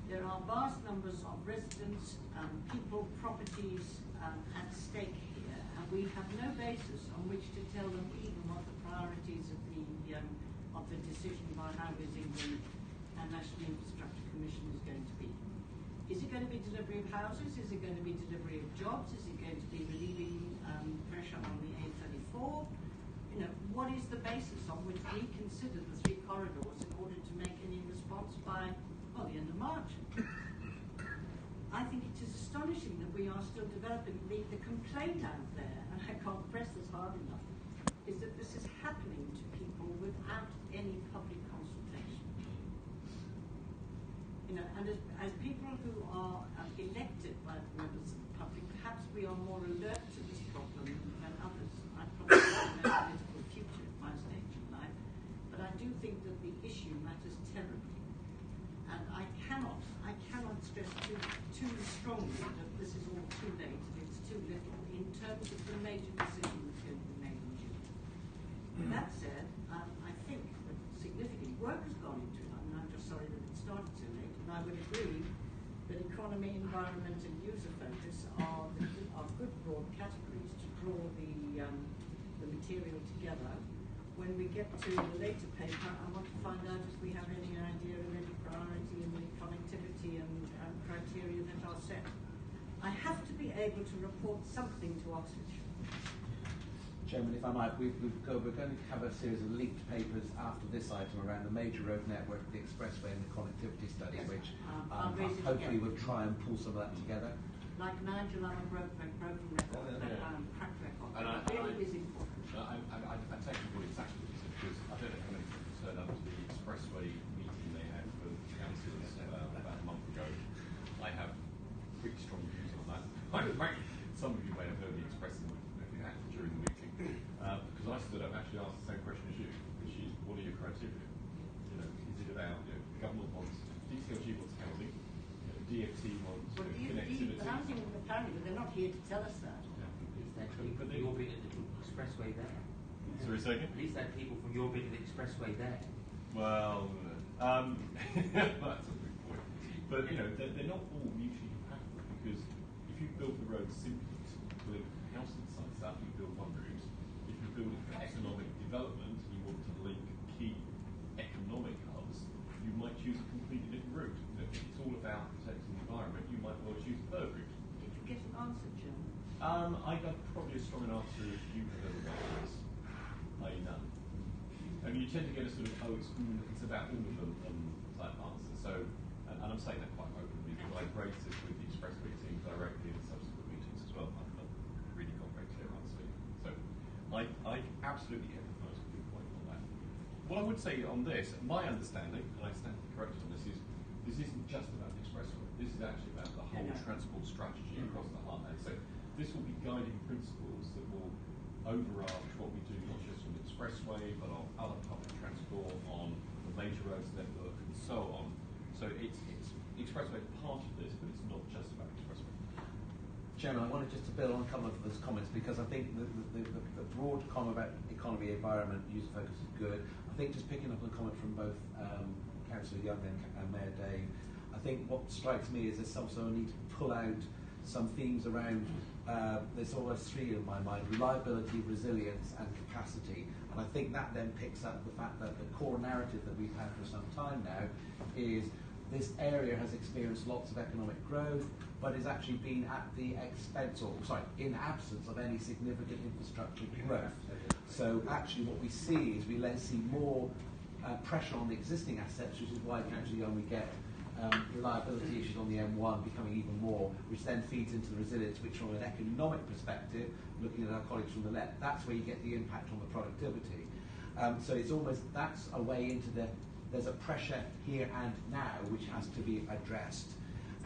There are vast numbers of residents, people, properties at stake here, and we have no basis on which to tell them even what the priorities of the decision by Highways England and National Infrastructure Commission is going to be. Is it going to be delivery of houses? Is it going to be delivery of jobs? Is it going to be relieving pressure on the A34? You know, what is the basis on which we consider the three corridors in order to make any response by, well, the end of March? I think it is astonishing that we are still developing. The complaint out there, and I can't press this hard enough, is that this is happening to people without any public consultation. You know, and as people who are elected by the members of the public, perhaps we are more alert to this problem than others. I probably have no political future at my stage in life, but I do think that the issue matters terribly. And I cannot stress too strongly that this is all too late and it's too little in terms of the major decision that's going to be made in June. With that said, I think that significant work has gone into it. I mean, I'm just sorry that it started too late, and I would agree that economy, environment and user focus are good broad categories to draw the material together. When we get to the later paper, I want to find out if we have any idea of any priority in the connectivity and criteria that are set. I have to be able to report something to Oxfordshire. Chairman, if I might, we're going to cover a series of linked papers after this item around the major road network, the expressway and the connectivity study, which hopefully will try and pull some of that together. Like Nigel, I'm a broken record, track record. Really is important. I take your point exactly what you said, because I don't know how many people turned up to the expressway meeting they had for councillors about a month ago. I have pretty strong views on that. Some of you may have heard me express them during the meeting, because I stood up and actually asked the same question as you, which is, what are your criteria? You know, is it about, the government wants, DCLG wants housing, DFT wants connectivity. But I'm thinking apparently they're not here to tell us that. But your bit of the expressway there. Sorry, second? At least they had people from your bit of the expressway there. Well, that's a good point. But, you know, they're not all mutually compatible, because if you build the road simply to put housing sites up, you build one route. If you build it for economic development, you want to link key economic hubs, you might choose a completely different route. If it's all about protecting the environment, you might well choose a third route. Did you get an answer, Jim? I got probably a strong answer if you have ever got this. I know. I mean, you tend to get a sort of, it's about all of them type answer. So, and I'm saying that quite openly, because I've raised this with the expressway team directly in subsequent meetings as well. I've not really got a very clear answer. So, I absolutely empathise with your point on that. What I would say on this, my understanding, and I stand corrected on this, is this isn't just about the expressway. This is actually about the whole transport strategy across the heartland. So, this will be guiding principles that will overarch what we do, not just on the expressway, but on other public transport, on the major roads network, and so on. So it's expressway is part of this, but it's not just about expressway. Chairman, I wanted just to build on a couple of those comments, because I think the broad comment about economy, environment, user focus is good. I think just picking up on a comment from both Councillor Young and Mayor Dave, I think what strikes me is there's also a need to pull out some themes around, there's always three in my mind: reliability, resilience and capacity. And I think that then picks up the fact that the core narrative that we've had for some time now is this area has experienced lots of economic growth, but has actually been at the expense, or sorry, in absence of any significant infrastructure growth. So actually what we see is we see more pressure on the existing assets, which is why Councillor Young, we get reliability issues on the M1 becoming even more, which then feeds into the resilience, which from an economic perspective, looking at our colleagues from the left, that's where you get the impact on the productivity. So it's almost, that's a way into there's a pressure here and now which has to be addressed.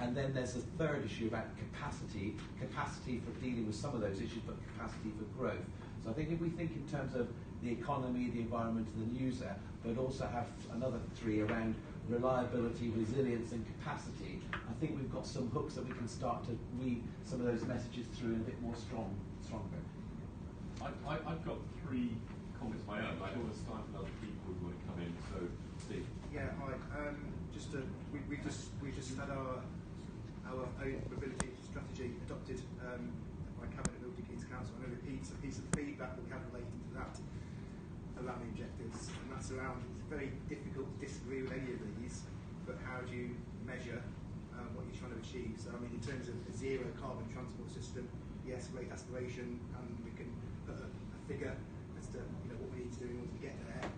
And then there's a third issue about capacity for dealing with some of those issues, but capacity for growth. So I think if we think in terms of the economy, the environment, and the user, but also have another 3 around reliability, resilience, and capacity. I think we've got some hooks that we can start to weave some of those messages through in a bit more stronger. I've got 3 comments of my own. I don't want to stifle other people who want to come in. So, Steve. Yeah, hi. We just had our own mobility strategy adopted by Cabinet Milton Keynes Council. I'm going to repeat a piece of feedback that we had relating to that around the objectives, and that's around, it's very difficult to disagree with any of these, but how do you measure what you're trying to achieve? So, I mean, in terms of a zero carbon transport system, yes, great aspiration, and we can put a figure as to what we need to do in order to get there.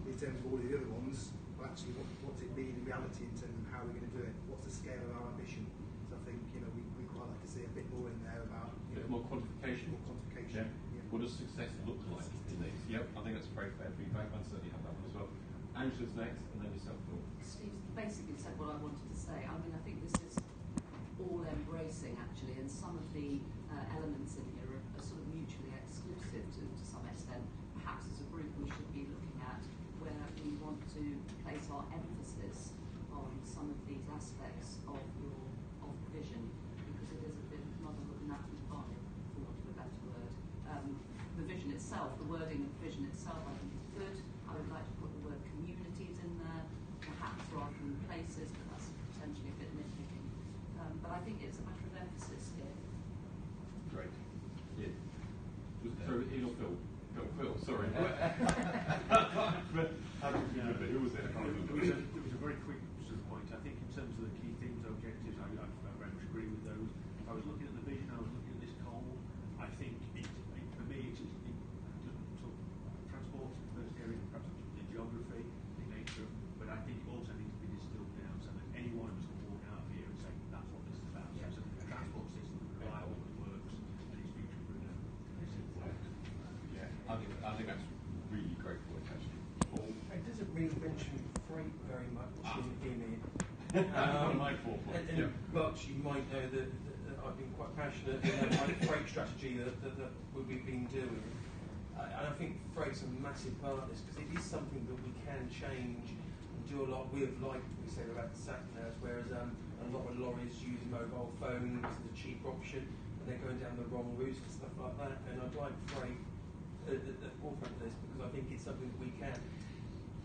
In terms of all the other ones, well, actually, what's it mean in reality in terms of how we're going to do it? What's the scale of our ambition? So I think we quite like to see a bit more in there about more quantification. More quantification. Yeah. What does success look like in these? Yep, I think that's very fair feedback. I certainly have that one as well. Angela's next, and then yourself, Paul. Steve's basically said what I wanted to say. I mean, I think this is all embracing actually, and some of the elements in here are sort of mutually exclusive to some extent. Perhaps as a group we should be looking at where we want to place our emphasis on some of these aspects of the vision, because it is a bit motherhood and apple pie, for want of a better word. The vision itself, the wording of the vision itself, I think is good. I would like to put the word communities in there, perhaps rather than places, but that's potentially a bit nitpicking. But I think it's a matter of emphasis here. Great. Yeah. Just throw it in or Phil? Phil, sorry. Who was it? I can't remember. It was a very quick sort of point. I think in terms of the key themes, objectives, I very much agree with those. If I was looking at the vision, I was looking at this coal. I think for me, it doesn't talk transport, first area, perhaps the geography, the nature, but I think it also needs to be distilled down so that any one of us can walk out of here and say, that's what this is about. Yeah. So a transport system that's reliable, that works, and is future-proof. Yeah, I think that's really great point, actually. Paul? It doesn't really mention freight very much in it. But you might know that I've been quite passionate in the freight strategy that we've been doing. And I think freight's a massive part of this, because it is something that we can change and do a lot with, like we say about the sat navs, whereas a lot of lorries use mobile phones as a cheap option, and they're going down the wrong routes and stuff like that. And I'd like freight at the forefront of this, because I think it's something that we can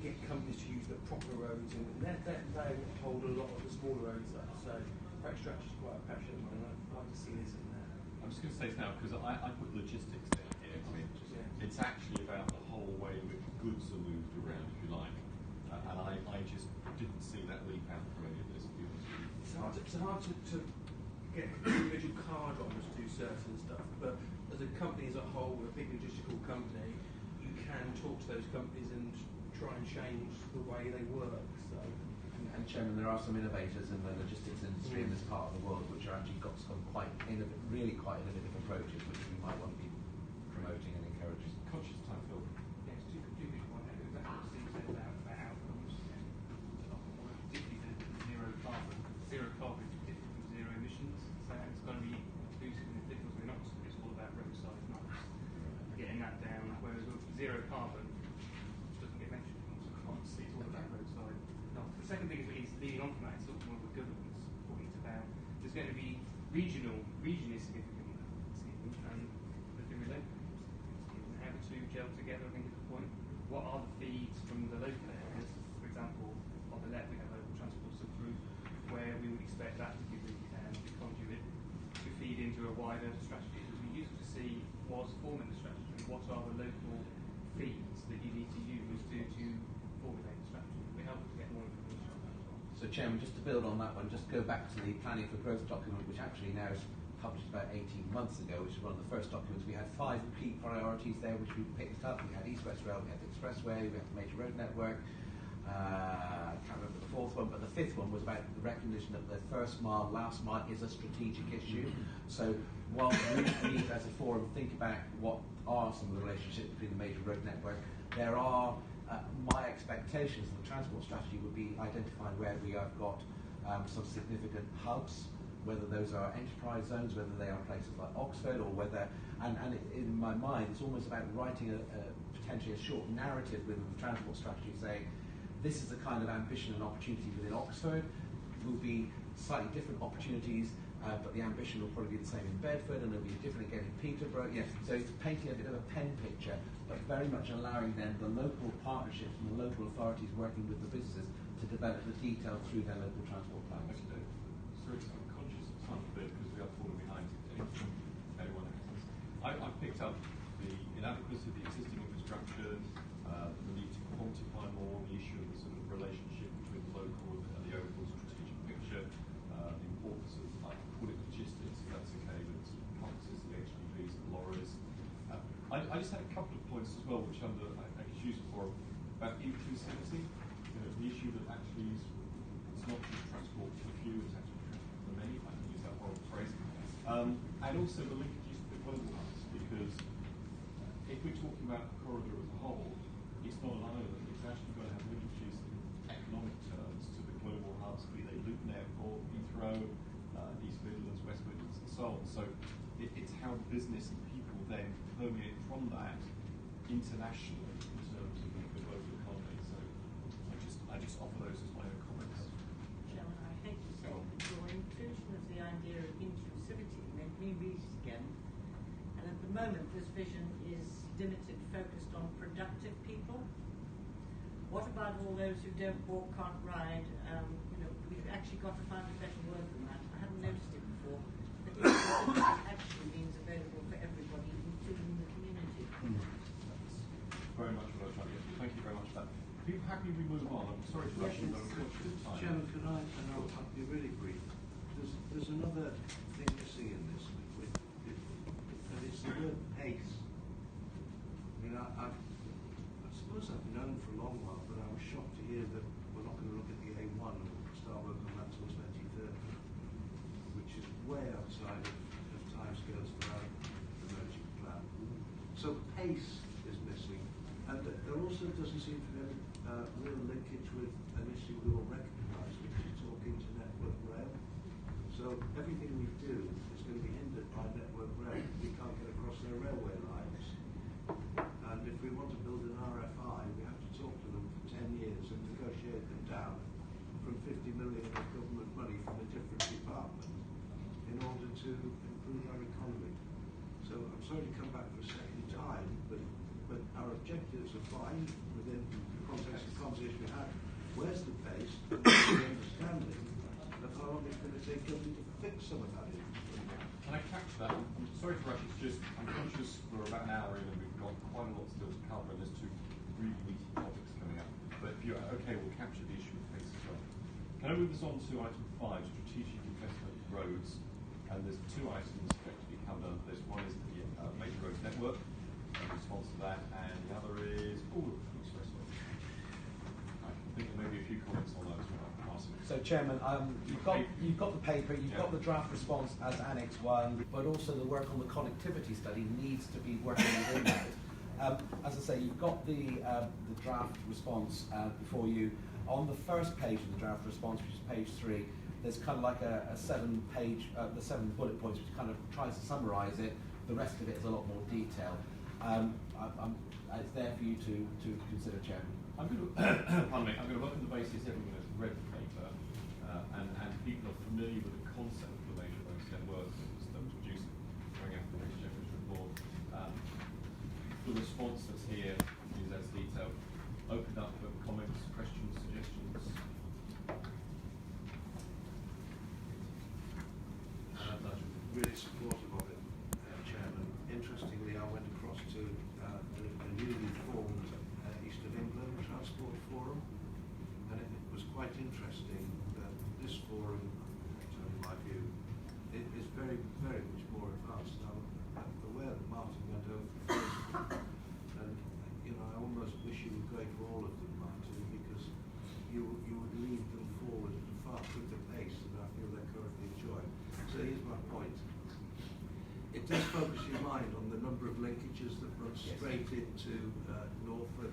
get companies to use the proper roads, and they hold a lot of the smaller roads up. So freight strategy is quite a passion of mine. I'd like to see this in there. I'm just going to say this now, because I put logistics down here. I mean, it's actually about the whole way in which goods are moved around, if you like. And I just didn't see that leap out from any of this. It's hard to get individual car drivers to do certain stuff, but as a company as a whole, a big logistical company, you can talk to those companies and try and change the way they work. So. And Chairman, there are some innovators in the logistics industry in this part of the world which are actually got some really quite innovative approaches which we might want to be promoting and encouraging. Conscious time, Phil. Yes, two big ones. Exactly what Steve said about outcomes, particularly the zero carbon. Zero carbon is different from zero emissions, so it's going to be boosted in the difference with NOx. It's all about roadside NOx. Getting that down, whereas with zero carbon doesn't get mentioned. It's all about roadside NOx. The second thing is leading on from that, it's sort of more of a governance point about there's going to be region is significant and there's going to be local and how the two gel together, I think is the point. What are the feeds from the local areas? For example, on the left we have local transport subgroup where we would expect that to be the conduit to feed into a wider strategy. It would be useful to see what's forming the strategy and what are the local feeds that you need to use to formulate the strategy. It would help to get more information on that as well. So Chairman, just to build on that one, just go back to the Planning for Growth document, which actually now is published about 18 months ago, which is one of the first documents. We had 5 key priorities there, which we picked up. We had East-West Rail, we had the Expressway, we had the Major Road Network. I can't remember the 4th one, but the 5th one was about the recognition that the first mile, last mile is a strategic issue. So while we need as a forum think about what are some of the relationships between the Major Road Network, there are my expectations of the transport strategy would be identifying where we have got some significant hubs, whether those are enterprise zones, whether they are places like Oxford, or whether, and in my mind, it's almost about writing a potentially a short narrative within the transport strategy saying, this is the kind of ambition and opportunity within Oxford. Will be slightly different opportunities, but the ambition will probably be the same in Bedford, and it'll be different again in Peterborough. Yes, so it's painting a bit of a pen picture, but very much allowing then the local partnerships and the local authorities working with the businesses to develop the detail through their local transport plans. Okay. Sorry, I'm conscious of time a bit because we are falling behind anyone else. I've picked up the inadequacy of the existing infrastructure, the need to quantify more the issue of the sort of relationship between the local and the overall strategic picture, the importance of, I call it logistics, if that's okay, but it encompasses the HGVs and lorries. I just had a couple of points as well, which I could use for about inclusivity. The issue that actually it's not just transport for the few, it's actually transport for the many, if I can use that horrible phrase. And also the linkages to the global hubs, because if we're talking about the corridor as a whole, it's not an island, it's actually got to have linkages in economic terms to the global hubs, be they Luton Airport, Heathrow, East Midlands, West Midlands, and so on. So it's how business and people then permeate from that internationally in terms of the global economy. So I just offer those as my own comments. Chairman, I hate to say, but your inclusion of the idea of inclusivity made me read it again. And at the moment, this vision is limited, focused on productive people. What about all those who don't walk, can't ride? We've actually got to find a better word than that. I hadn't noticed it before. But inclusivity actually means available for everybody, including the community. That's very much what I was trying to get to. Thank you very much for that. Are you happy we move on? I'm sorry to rush in, but I'm conscious of time. Chairman, can I, and I'll be really brief. There's another thing missing in this, and it's the word pace. I mean, I suppose I've known for a long while, but I was shocked to hear that we're not going to look at the A1 and start working on that till 2030, which is way outside of timescales for our emerging plan. So pace is missing, and there also doesn't seem to be any real linkage with an issue we all recognise, which is talking to Network Rail. So everything we do is going to be hindered by Network Rail. We can't get across their railway lines. And if we want to build an RFI, we have to talk to them for 10 years and negotiate them down from 50 million of government money from a different department in order to improve our economy. So I'm sorry to come back for a second time, but our objectives are fine within the context of the conversation we had. Where's the pace? And where's the understanding of how long it's going to take government to fix some of that infrastructure? Can I catch that? I'm sorry to rush, it's just, I'm conscious we're about an hour in and we've got quite a lot still to cover, and there's two really meaty topics coming up. But if you're okay, we'll capture the issue of pace as well. Can I move this on to item 5, strategic investment in roads? And there's two items effectively covered under this. One is the major roads network, in response to that, and the other is expressway. I think there may be a few comments on those when I'm passing. So, Chairman, you've got the paper, you've got the draft response as Annex 1, but also the work on the connectivity study needs to be working within that. As I say, you've got the draft response before you. On the first page of the draft response, which is page 3, there's kind of like a 7-page, the 7 bullet points, which kind of tries to summarise it. The rest of it is a lot more detail. It's there for you to consider, Chairman. I'm going to, pardon me, I'm going to work on the basis everyone has read the paper and people are familiar with the concept of the major roads network that was produced going after the Shepherd's report. The response that's here is as detailed. Open up for comments, questions, suggestions. Really supportive of it, Chairman. Interestingly, I went across to a newly formed East of England Transport Forum, and it was quite interesting that this forum, in my view, it is very, very much more advanced. Now, I'm aware that Martin went over first, and I almost wish you were going for all of them, Martin, because you would lead them forward at a far quicker pace than I feel they're currently enjoying. So here's my point. It does focus your mind on the number of linkages that run straight into Norfolk,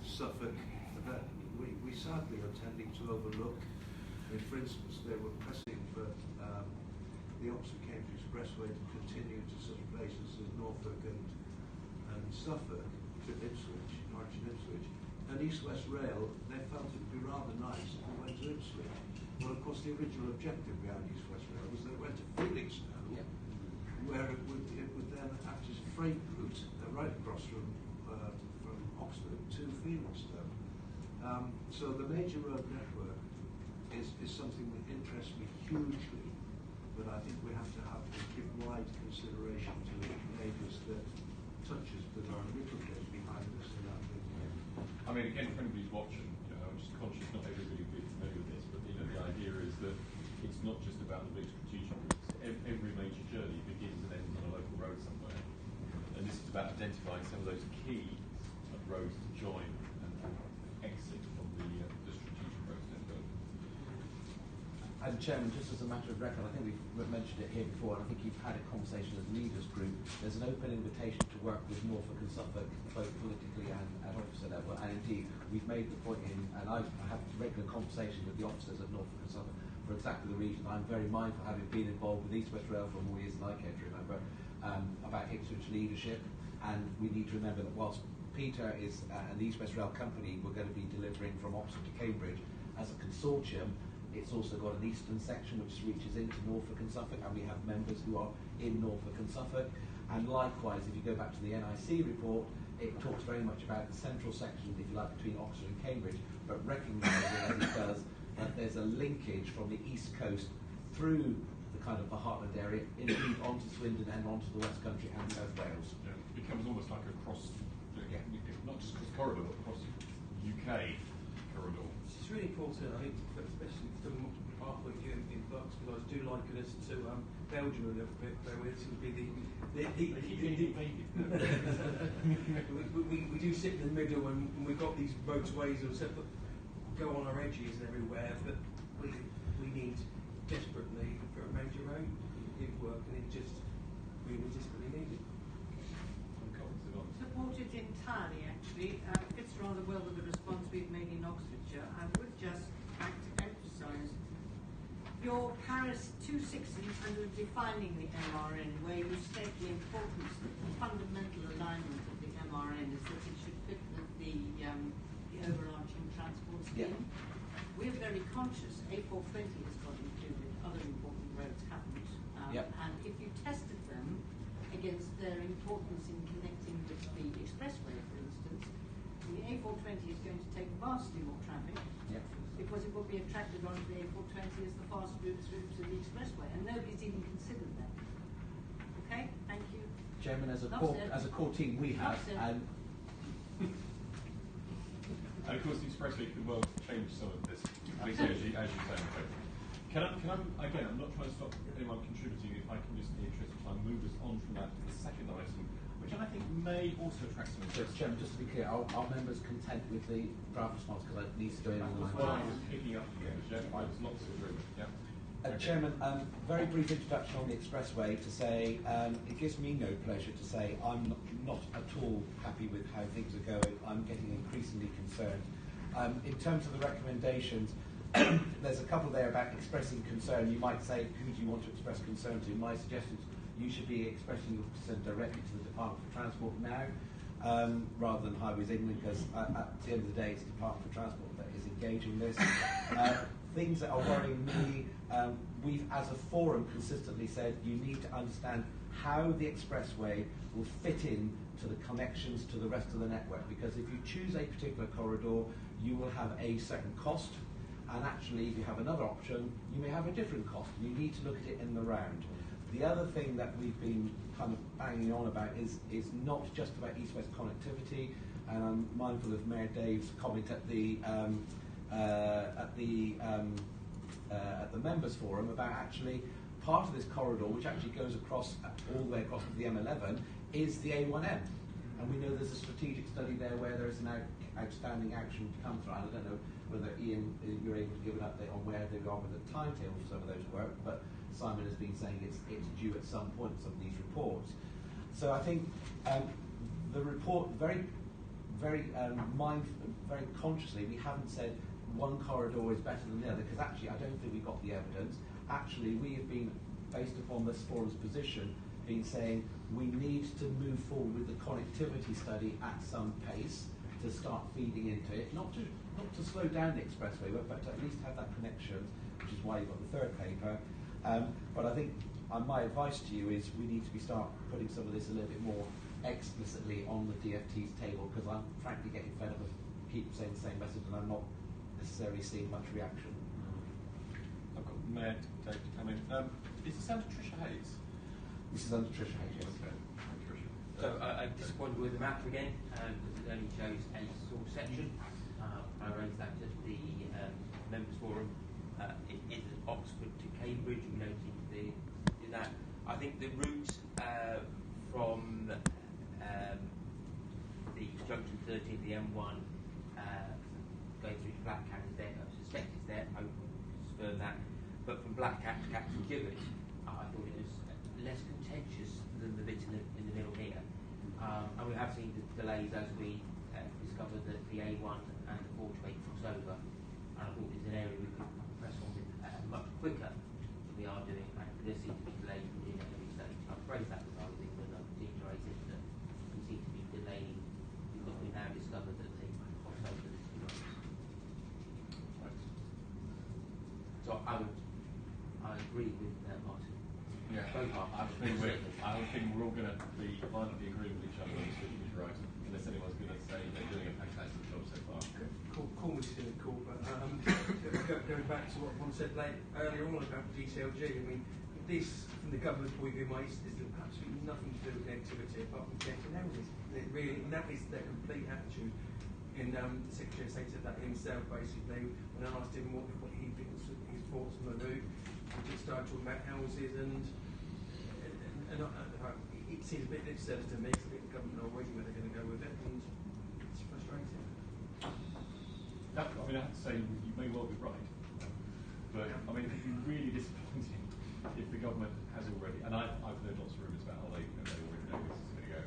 Suffolk, that we sadly are tending to overlook. I mean, for instance, they were pressing for the Oxford-Cambridge Expressway to continue to such places as Norfolk and Suffolk, to Ipswich, Norwich and Ipswich, and East West Rail, they felt it would be rather nice if we went to Ipswich. Well, of course, the original objective behind East West Rail was that it went to Felixstowe, where it would then act as a freight route right across from Oxford to Felixstowe. So the major road network is something that interests me hugely, but I think we have to give wide consideration to neighbours that touch us but are a little bit behind us in that big way. I mean, again, for anybody's watching, I'm just conscious not everybody will be familiar with this, but the idea is that it's not just about the big strategic routes. Every major journey begins and ends on a local road somewhere, and this is about identifying some of those key roads to join and exit from the strategic roads network. And Chairman, just as a matter of record, I think we've mentioned it here before, and I think you've had a conversation as leaders group. There's an open invitation to work with Norfolk and Suffolk, both politically and at officer level. And indeed, we've made the point and I have regular conversations with the officers at Norfolk and Suffolk for exactly the reason. I'm very mindful, having been involved with East West Rail for more years than I care to remember, about Ipswich leadership. And we need to remember that whilst Peter is and the East West Rail Company, we're going to be delivering from Oxford to Cambridge as a consortium. It's also got an eastern section which reaches into Norfolk and Suffolk, and we have members who are in Norfolk and Suffolk. And likewise, if you go back to the NIC report, it talks very much about the central section, if you like, between Oxford and Cambridge, but recognising, as it does, that there's a linkage from the east coast through the kind of the heartland area, indeed onto Swindon and onto the West Country and South Wales. Yeah, it becomes almost like a cross, not just cross corridor, but cross UK corridor. It's really important, I think, especially from our point of view in Bucks, because I do liken us to Belgium a little bit, where we seem to be we do sit in the middle, and we've got these motorways and stuff that go on our edges and everywhere, but we need desperately for a major road in work, and we desperately need it. Supported entirely, actually. Fits rather well with the response we've made in Oxfordshire. I would just like to emphasise your Paris 260 under defining the MRN, where you state the importance, the fundamental alignment of the MRN is that it should fit the overarching transport scheme. Yeah. We're very conscious A420 has got included, other important roads haven't. And if you tested them against their importance in connecting with the expressway, for instance, the A420 is going to take vastly more traffic because it will be attracted onto the A420 as the fast route through to the expressway, and nobody's even considered that. Okay, thank you. Chairman, as a core team, we have, and of course the expressway could well change some of this, as you say. Can I, again, I'm not trying to stop anyone contributing, if I can just, in the interest of time, move us on from that to the second item, which I think may also attract some interest. Chairman, just to be clear, are members content with the draft response? Because it needs to go in line. That's what I was picking up again, there's lots of agreement. Yeah. Chairman, very brief introduction on the expressway to say it gives me no pleasure to say I'm not at all happy with how things are going. I'm getting increasingly concerned. In terms of the recommendations, there's a couple there about expressing concern. You might say, who do you want to express concern to? My suggestion is you should be expressing your concern directly to the Department for Transport now, rather than Highways England, because at the end of the day, it's the Department for Transport that is engaging this. Things that are worrying me, we've as a forum consistently said you need to understand how the expressway will fit in to the connections to the rest of the network, because if you choose a particular corridor, you will have a certain cost, and actually if you have another option, you may have a different cost, and you need to look at it in the round. The other thing that we've been kind of banging on about is not just about east-west connectivity, and I'm mindful of Mayor Dave's comment at the members forum about actually part of this corridor, which actually goes across all the way across to the M11, is the A1M, and we know there's a strategic study there where there is an outstanding action to come through. I don't know whether Ian, you're able to give an update on where they are with the timetable for some of those work, but Simon has been saying it's due at some point, some of these reports. So I think the report very consciously, we haven't said one corridor is better than the other, because actually I don't think we've got the evidence. Actually, we have been, based upon this forum's position, been saying we need to move forward with the connectivity study at some pace to start feeding into it, not to slow down the expressway, but to at least have that connection, which is why you've got the third paper. But I think my advice to you is we need to start putting some of this a little bit more explicitly on the DFT's table, because I'm frankly getting fed up of keep saying the same message and I'm not necessarily seeing much reaction. I've got Mayor David to come in. Is this under Tricia Hayes? This is under Tricia Hayes, yes. Okay. So I'm disappointed with the map again, because it only shows a small section. I raised that at the members forum. It is Oxford to Cambridge. We don't seem to do that. I think the route from the junction 13, the M1, going through to Black Cat is there. I suspect it's there. I hope to confirm that. But from Black Cat to Captain Kiewit, I thought it was less contentious than the bit in the middle here. And we have seen the delays as we discovered that the A1 and the 428 cross over. And I thought it's an area we could press on with much quicker than we are doing. And there seems to be delays within at every stage. I've raised that with other things, but I'm particularly raised it that we seem to be delaying because we now discovered that they cross over the two roads. Right. So I agree with Martin. Yeah, Both are. I think we're all going to be violently agreeing with each other on this, which is right, unless anyone's going to say they're doing a fantastic job so far. Call me cynical, but going back to what one said earlier on about DCLG, I mean, this, from the government's point of view, is absolutely nothing to do with connectivity apart from connecting houses. And that is their complete attitude. And the Secretary of State said that himself, basically, when I asked him what he thinks his thoughts on the route, he just started talking about houses and it seems a bit lip service to me, because I think the government know already where they're going to go with it, and it's frustrating. I mean, I have to say, you may well be right, but I mean, it'd be really disappointing if the government has already, and I've heard lots of rumours about how they already know this is going to go,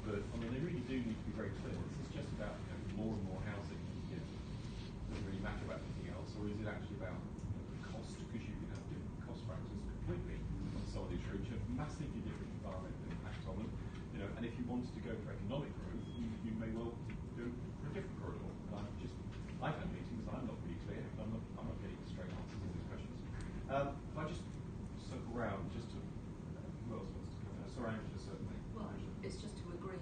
but I mean, they really do need to be very clear. This is just about more and more housing. Doesn't really matter about anything else, or is it actually about cost? Because you can have different cost factors completely on some of these routes. You have massively different environmental impact on them, and if you wanted to go for economic growth, you may well go for a different corridor. And I've had meetings and I'm not really clear. I'm not getting straight answers to these questions. If I just circle round, just to who else wants to come in? Sorry, Angela, certainly. Well, it's just to agree.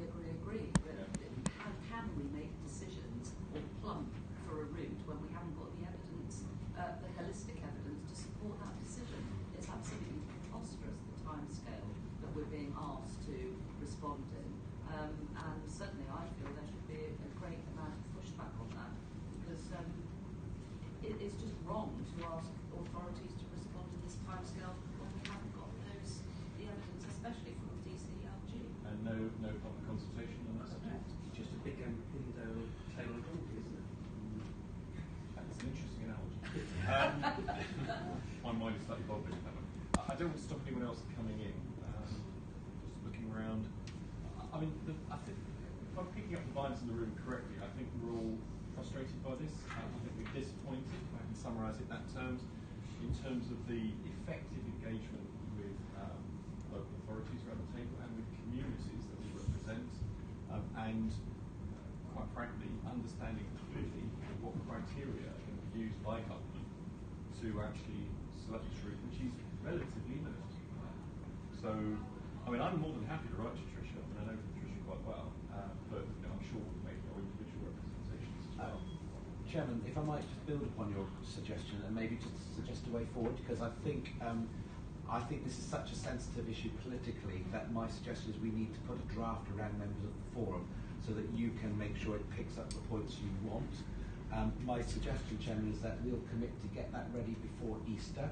How can we make decisions or plump for a route when we haven't got the evidence, the holistic evidence to support that decision? It's absolutely preposterous, the timescale that we're being asked to respond in. And certainly I feel there should be a great amount of pushback on that, because it's just wrong to ask authorities to respond in this timescale when we haven't got the evidence, especially from DCLG. And no public consultation on that subject? Just a big Hindale tail on donkey, isn't it? That's an interesting analogy. My mind is slightly boggling at that one. I don't want to stop anyone else coming in. Just looking around. I mean, I think if I'm picking up the vibes in the room correctly, I think we're all frustrated by this. I think we're disappointed, if I can summarise it in that terms, in terms of the effective engagement with local authorities around the table and with communities that we represent, and quite frankly, understanding clearly what criteria are going to be used by government to actually select this route, which is relatively imminent. So, I mean, I'm more than happy to write to Tricia, and I know Tricia quite well, but I'm sure we'll make our individual representations as well. Chairman, if I might just build upon your suggestion and maybe just suggest a way forward, because I think this is such a sensitive issue politically that my suggestion is we need to put a draft around members of the forum so that you can make sure it picks up the points you want. My suggestion, Chairman, is that we'll commit to get that ready before Easter,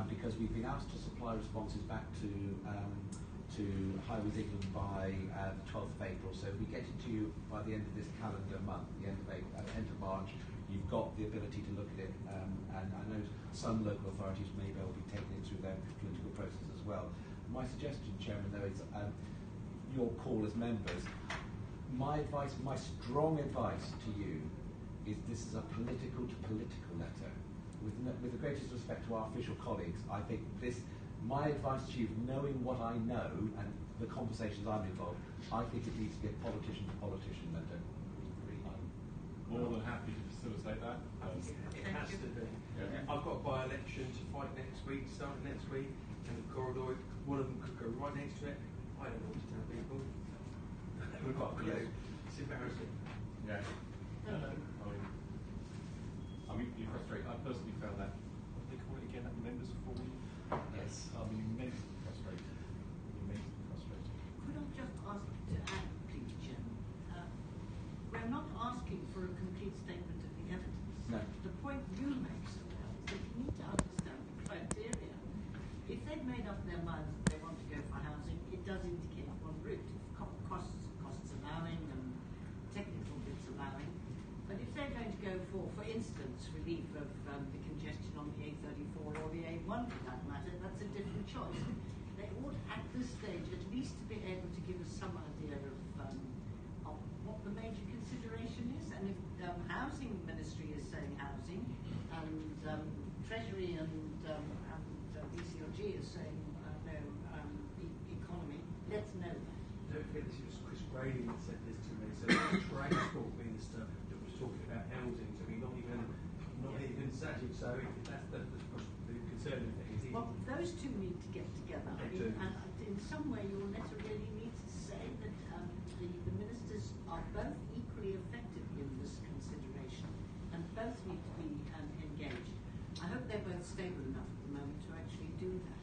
because we've been asked to supply responses back to Highways England by the 12th of April. So if we get it to you by the end of this calendar month, the end of March, you've got the ability to look at it. And I know some local authorities may well be taking it through their political process as well. My suggestion, Chairman, though, is your call as members. My advice, my strong advice to you is this is a political to political letter. With the greatest respect to our official colleagues, I think this my advice to you, knowing what I know and the conversations I'm involved, I think it needs to be a politician to politician. I don't really. More than happy to facilitate that. It has to be. Yeah. I've got a by-election to fight next week, starting next week, and the corridor, one of them could go right next to it. I don't know what to tell people. We've got a clue. It's embarrassing. Yeah. Hello. I mean, you're frustrated. I personally found that. What do they call it again? At the members forum. Yes. I'm immensely frustrated. Immensely frustrated. Could I just ask to add, please, Jim? We're not asking for a complete statement of the evidence. No. The point you make, sir, is that you need to understand the criteria. If they've made up their minds that they want to go for housing, it does indicate one route. Costs allowing and technical bits allowing. But if they're going to go for instance, relief of the congestion on the A34 or the A1 for that matter, that's a different choice. They ought at this stage at least to be able to give us some idea of what the major consideration is. And if Housing Ministry is saying housing, and Treasury and BCLG is saying economy, let's know that. Don't forget this was Chris Grady that said this to me. So the Transport Minister that was talking about housing to me, not even Sajid. So that's the concerning thing. Well, those two need to get together. I They mean, do. and in some way, your letter really needs to say that the ministers are both equally effective in this consideration, and both need to be engaged. I hope they're both stable enough at the moment to actually do that.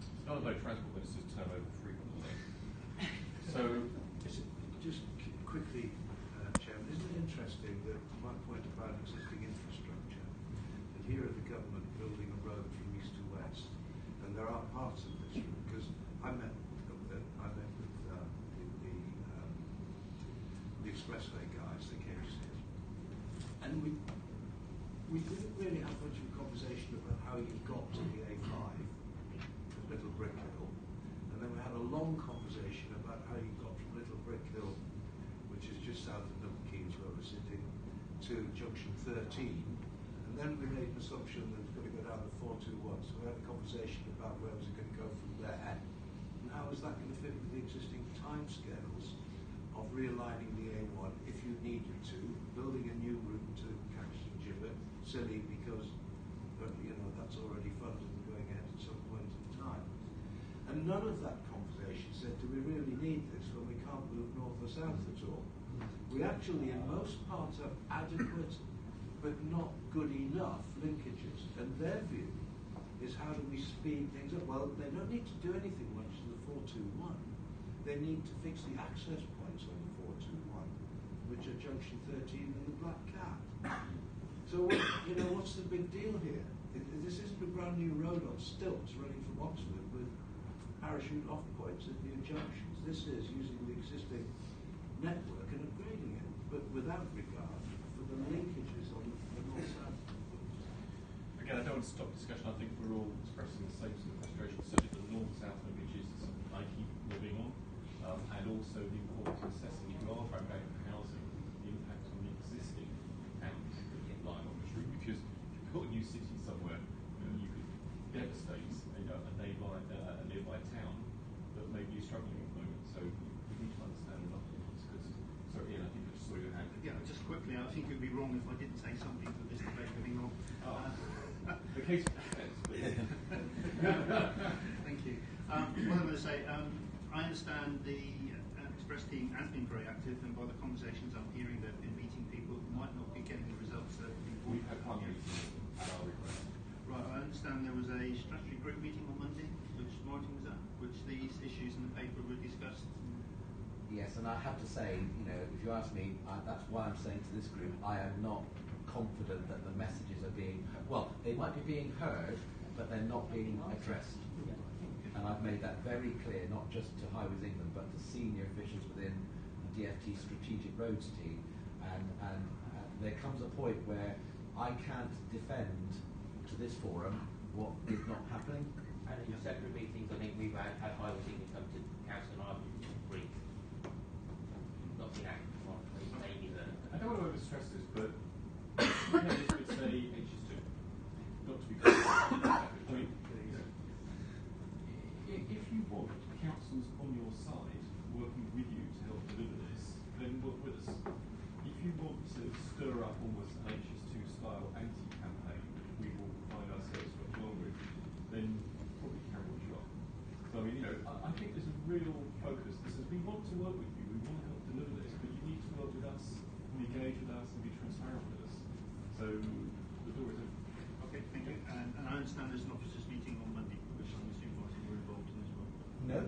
It's not as though transport ministers turn over frequently. So, just quickly, Chairman, isn't it interesting that my point about existing infrastructure, that here are the government building a road from east to west, and there are parts of this route, because I met with the expressway guys, they came to see us, and we didn't really have much of a conversation about how you got to the A5, Little Brick Hill, and then we had a long conversation about how you got from Little Brick Hill, which is just south of Milton Keynes where we're sitting, to junction 13, and then we made an assumption that it was going to go down the 421, so we had a conversation about where was it going to go from there, and how is that going to fit with the existing timescales of realigning the A1 if you needed to, building a new route to Caxton Gibbet, silly because that's already funded and going ahead at some point in time. And none of that conversation said, do we really need this when we can't move north or south at all? We actually, in most parts, have adequate but not good enough linkages. And their view is, how do we speed things up? Well, they don't need to do anything much to the 421. They need to fix the access points on the 421, which are junction 13 and the Black Cat. So, what's the big deal here? This isn't a brand new road on stilts running from Oxford with parachute off points at new junctions. This is using the existing network and upgrading it, but without regard for the linkages on the north-south. again, I don't want to stop discussion. I think we're all expressing the same sort of frustration, certainly the north-south linkages is something I keep moving on, and also the importance of assessing, if you are about housing, the impact on the existing towns that lie on this route, because if you put a new city somewhere, you could devastate a nearby town that may be struggling at the moment. So we need to understand enough of this. Sorry, Ian, I think I just saw your hand. Yeah, just quickly, I think it would be wrong if I didn't say something for this debate moving on. The case for defence, please. Thank you. What I'm going to say, I understand the Express team has been very active, and by the conversations I'm hearing, they've been meeting people who might not be getting the results that We've had one meeting at our request. Right, I understand there was a strategy group meeting on Monday, which Martin was at, which these issues in the paper were discussed. Yes, and I have to say, if you ask me, that's why I'm saying to this group, I am not confident that the messages are being, they might be being heard, but they're not being addressed. And I've made that very clear, not just to Highways England, but to senior officials within the DfT Strategic Roads team. And there comes a point where I can't defend to this forum what is not happening. And in separate meetings, I think we've had Highways England come to Council and I've brief. Not the act, maybe the. I don't want to overstress this, but it's a HS2. Not to be work with us. If you want to stir up almost an HS2 style anti-campaign, we will find ourselves much along with, then probably carry what you are. So I mean, I think there's a real focus. This is, we want to work with you, we want to help deliver this, but you need to work with us, and engage with us, and be transparent with us. So the door is open. Okay, thank you. And I understand there's an officers' meeting on Monday, which I'm assuming we're involved in as well. No.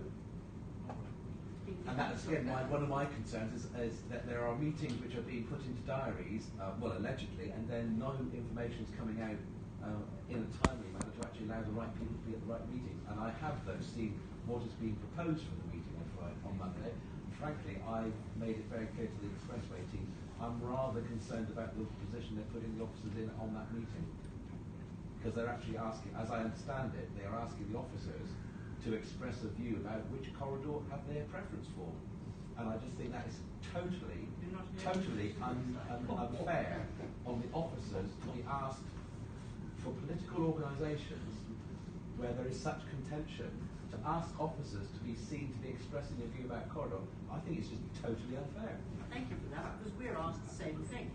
And that's again one of my concerns is that there are meetings which are being put into diaries, well allegedly, and then no information is coming out in a timely manner to actually allow the right people to be at the right meetings. And I have though seen what is being proposed for the meeting on Friday, on Monday. And frankly, I've made it very clear to the Expressway team, I'm rather concerned about the position they're putting the officers in on that meeting. Because they're actually asking, as I understand it, they are asking the officers to express a view about which corridor have their preference for. And I just think that is totally unfair on the officers to be asked for political organisations where there is such contention to ask officers to be seen to be expressing a view about corridor. I think it's just totally unfair. Thank you for that, because we're asked the same thing.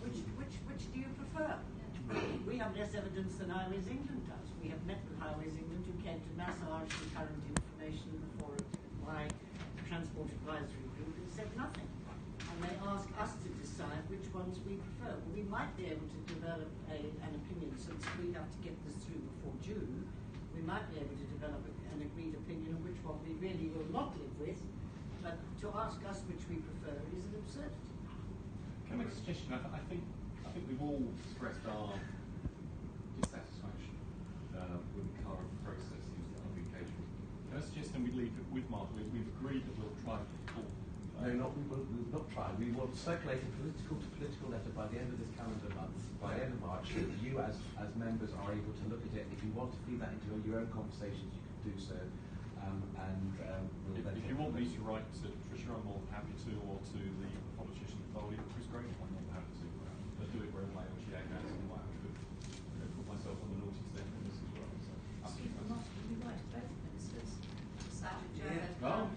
Which do you prefer? We have less evidence than Highways England does. We have met with Highways England, who came to massage the current information before my Transport Advisory Group and said nothing. And they ask us to decide which ones we prefer. Well, we might be able to develop an opinion, since we have to get this through before June. We might be able to develop an agreed opinion of which one we really will not live with. But to ask us which we prefer is an absurdity. Can I make a suggestion? I think we've all expressed our dissatisfaction with the current processes of engagement. Can I suggest then we leave it with Mark? We've agreed that we'll try to talk. No, we'll not try. We will circulate a political letter by the end of this calendar month, by the end of March, so that you as members are able to look at it. If you want to feed that into your own conversations, you can do so. If you want me to write to Tricia, I'm more than happy to, or to the politician Foley, Chris Green, I'm more than happy to. I'll do it wherever I actually act out, and I could put myself on the naughty step in this as well. So, Excuse me, Mark, can we write to both ministers? Sam, well,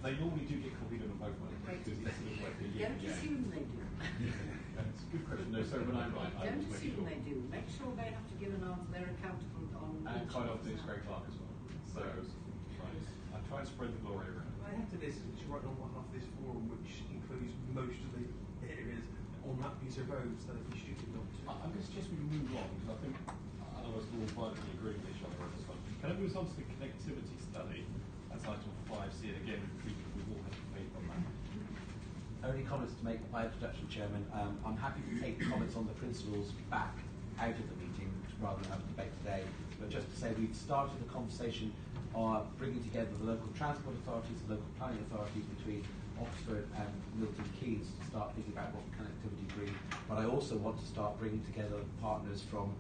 they normally do get copied on both ways, because it's sort of like the Don't assume they do. It's a good question. No, sorry, when I write, I Don't always make assume sure. they do. Make sure they have to give an answer. They're accountable on. And quite often it's Greg Clark as well. So I try to spread the glory around. I have to this, which is right on behalf of this forum, which includes most of the areas on that piece of road, so it'd be stupid not to. I'm going to suggest we move on, because I think otherwise we'll all privately agree with each other on this one. Can I move on to the connectivity study? That's item 5C, and again, we will have to pay on that. Only comments to make by introduction, Chairman. I'm happy to take comments on the principles back out of the meeting rather than have a debate today. But just to say, we've started the conversation on bringing together the local transport authorities, the local planning authorities between Oxford and Milton Keynes to start thinking about what connectivity brings. But I also want to start bringing together partners from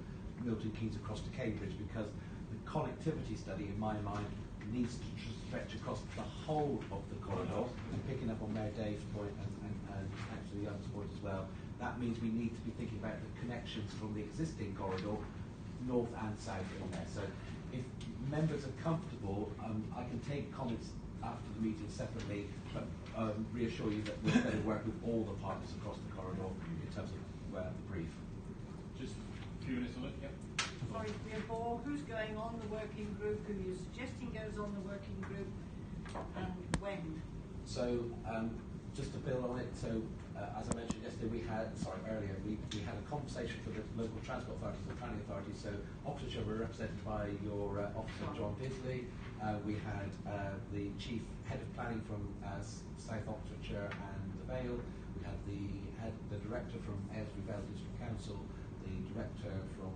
Milton Keynes across to Cambridge, because the connectivity study, in my mind, needs to stretch across the whole of the corridor, and picking up on Mayor Dave's point and actually Young's point as well. That means we need to be thinking about the connections from the existing corridor, north and south in there. So if members are comfortable, I can take comments after the meeting separately, but reassure you that we're going to work with all the partners across the corridor in terms of the brief. Just a few minutes on it, yeah. Sorry to be a bore. Who's going on the working group? Who are you suggesting goes on the working group? And when? So, just to build on it, so as I mentioned yesterday, we had a conversation for the local transport authorities and planning authorities. So Oxfordshire were represented by your officer John Disley. We had the chief head of planning from South Oxfordshire and the Vale. We had the director from Aylesbury Vale District Council, the director from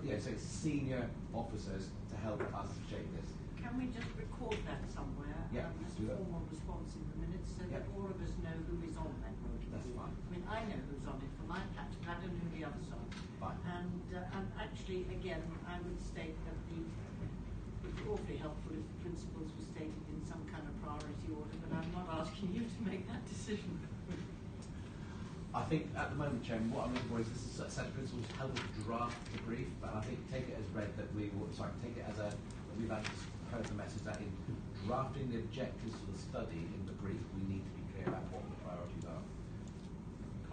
so it's senior officers to help us shape this. Can we just record that somewhere? Yeah, as do a that. formal response in the minutes, so that all of us know who is on that working That's group. fine. I mean, I know who's on it for my patch, but I don't know who the others are. Fine. And actually, again, I would state that it would be awfully helpful if the principles were stated in some kind of priority order, but I'm not asking you to make that decision. I think at the moment, Chairman, what I'm looking for is this is a set of principles to help us draft the brief, but I think take it as read that we've heard the message that in drafting the objectives for the study in the brief, we need to be clear clear about what the priorities are.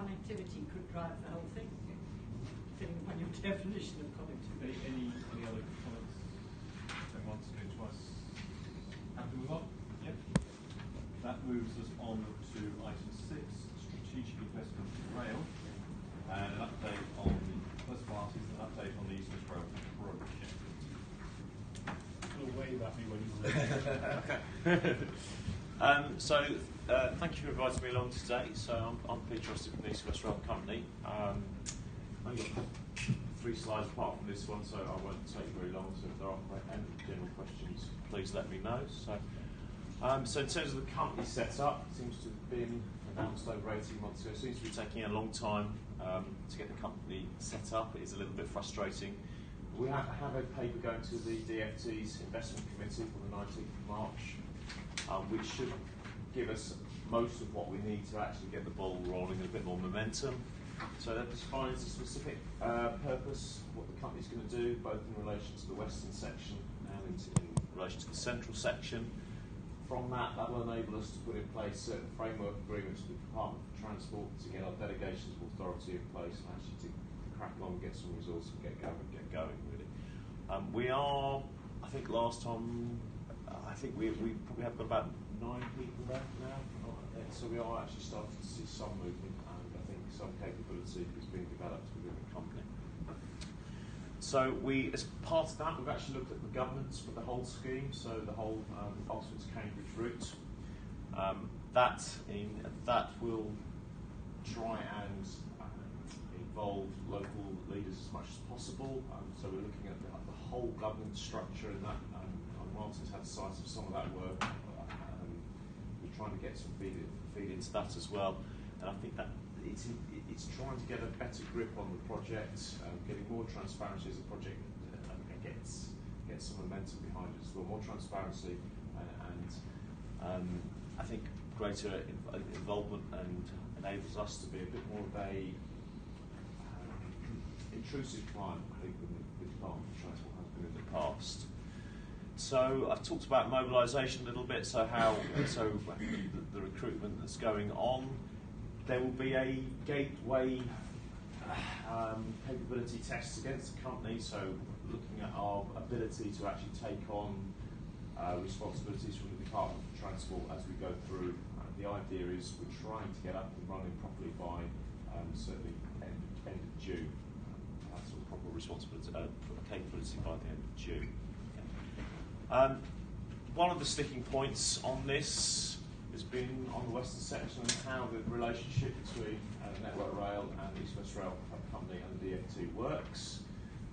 Connectivity could drive the whole thing, depending upon your definition of connectivity. Any other comments they want to do to us? Happy to move on? Yep. That moves us on to item 6, strategic investment in rail, and an update on the first part is an update on the East West Rail project. You'll wave at me when you say. Thank you for inviting me along today. So I'm Peter Rusty from the East West Rail Company. I've got 3 slides apart from this one, so I won't take very long. So if there are any general questions, please let me know. So in terms of the company setup, it seems to have been announced over 18 months ago. It seems to be taking a long time to get the company set up. It is a little bit frustrating. We have a paper going to the DFT's investment committee on the 19th of March, which should give us most of what we need to actually get the ball rolling and a bit more momentum. So that defines a specific purpose, what the company's going to do, both in relation to the western section and in relation to the central section. From that will enable us to put in place certain framework agreements with the Department for Transport to get our delegations of authority in place and actually to crack on, get some resource and get going really. We are, I think last time, we probably have got about 9 people there now, so we are actually starting to see some movement, and I think some capability is being developed within the company. So as part of that, we've actually looked at the governance for the whole scheme, so the whole Oxford to Cambridge route. That will try and involve local leaders as much as possible. So we're looking at the whole governance structure, and that. Martin's had sight of some of that work. We're trying to get some feed into that as well, and I think that it's trying to get a better grip on the project, getting more transparency as a project, and gets some momentum behind it as well. More transparency and I think greater involvement, and enables us to be a bit more of a intrusive client, I think, than the Department for Transport has been in the past. So I've talked about mobilisation a little bit, the recruitment that's going on. There will be a gateway capability test against the company, so looking at our ability to actually take on responsibilities from the Department for Transport as we go through. The idea is we're trying to get up and running properly by certainly end of June. That's sort of proper responsibility, capability by the end of June. One of the sticking points on this has been on the western section and how the relationship between Network Rail and East West Rail Company and the DfT works.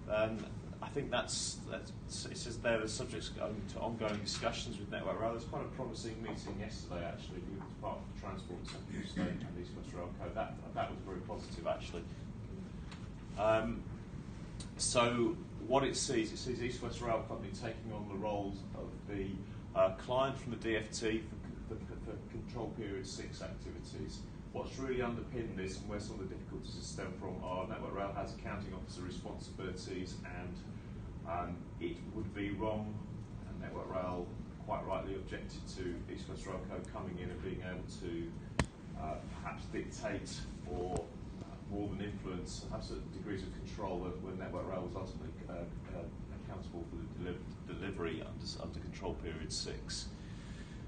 I think it says there the subject's going to ongoing discussions with Network Rail. There's quite a promising meeting yesterday actually with the Department for Transport, Secretary of State and East West Rail Co. That was very positive actually. So what it sees East West Rail Company taking on the roles of the client from the DfT for control period 6 activities. What's really underpinned this and where some of the difficulties stem from are Network Rail has accounting officer responsibilities, and it would be wrong, and Network Rail quite rightly objected to East West Rail Co coming in and being able to perhaps dictate or more than influence, have certain degrees of control when Network Rail was ultimately accountable for the delivery under control period 6.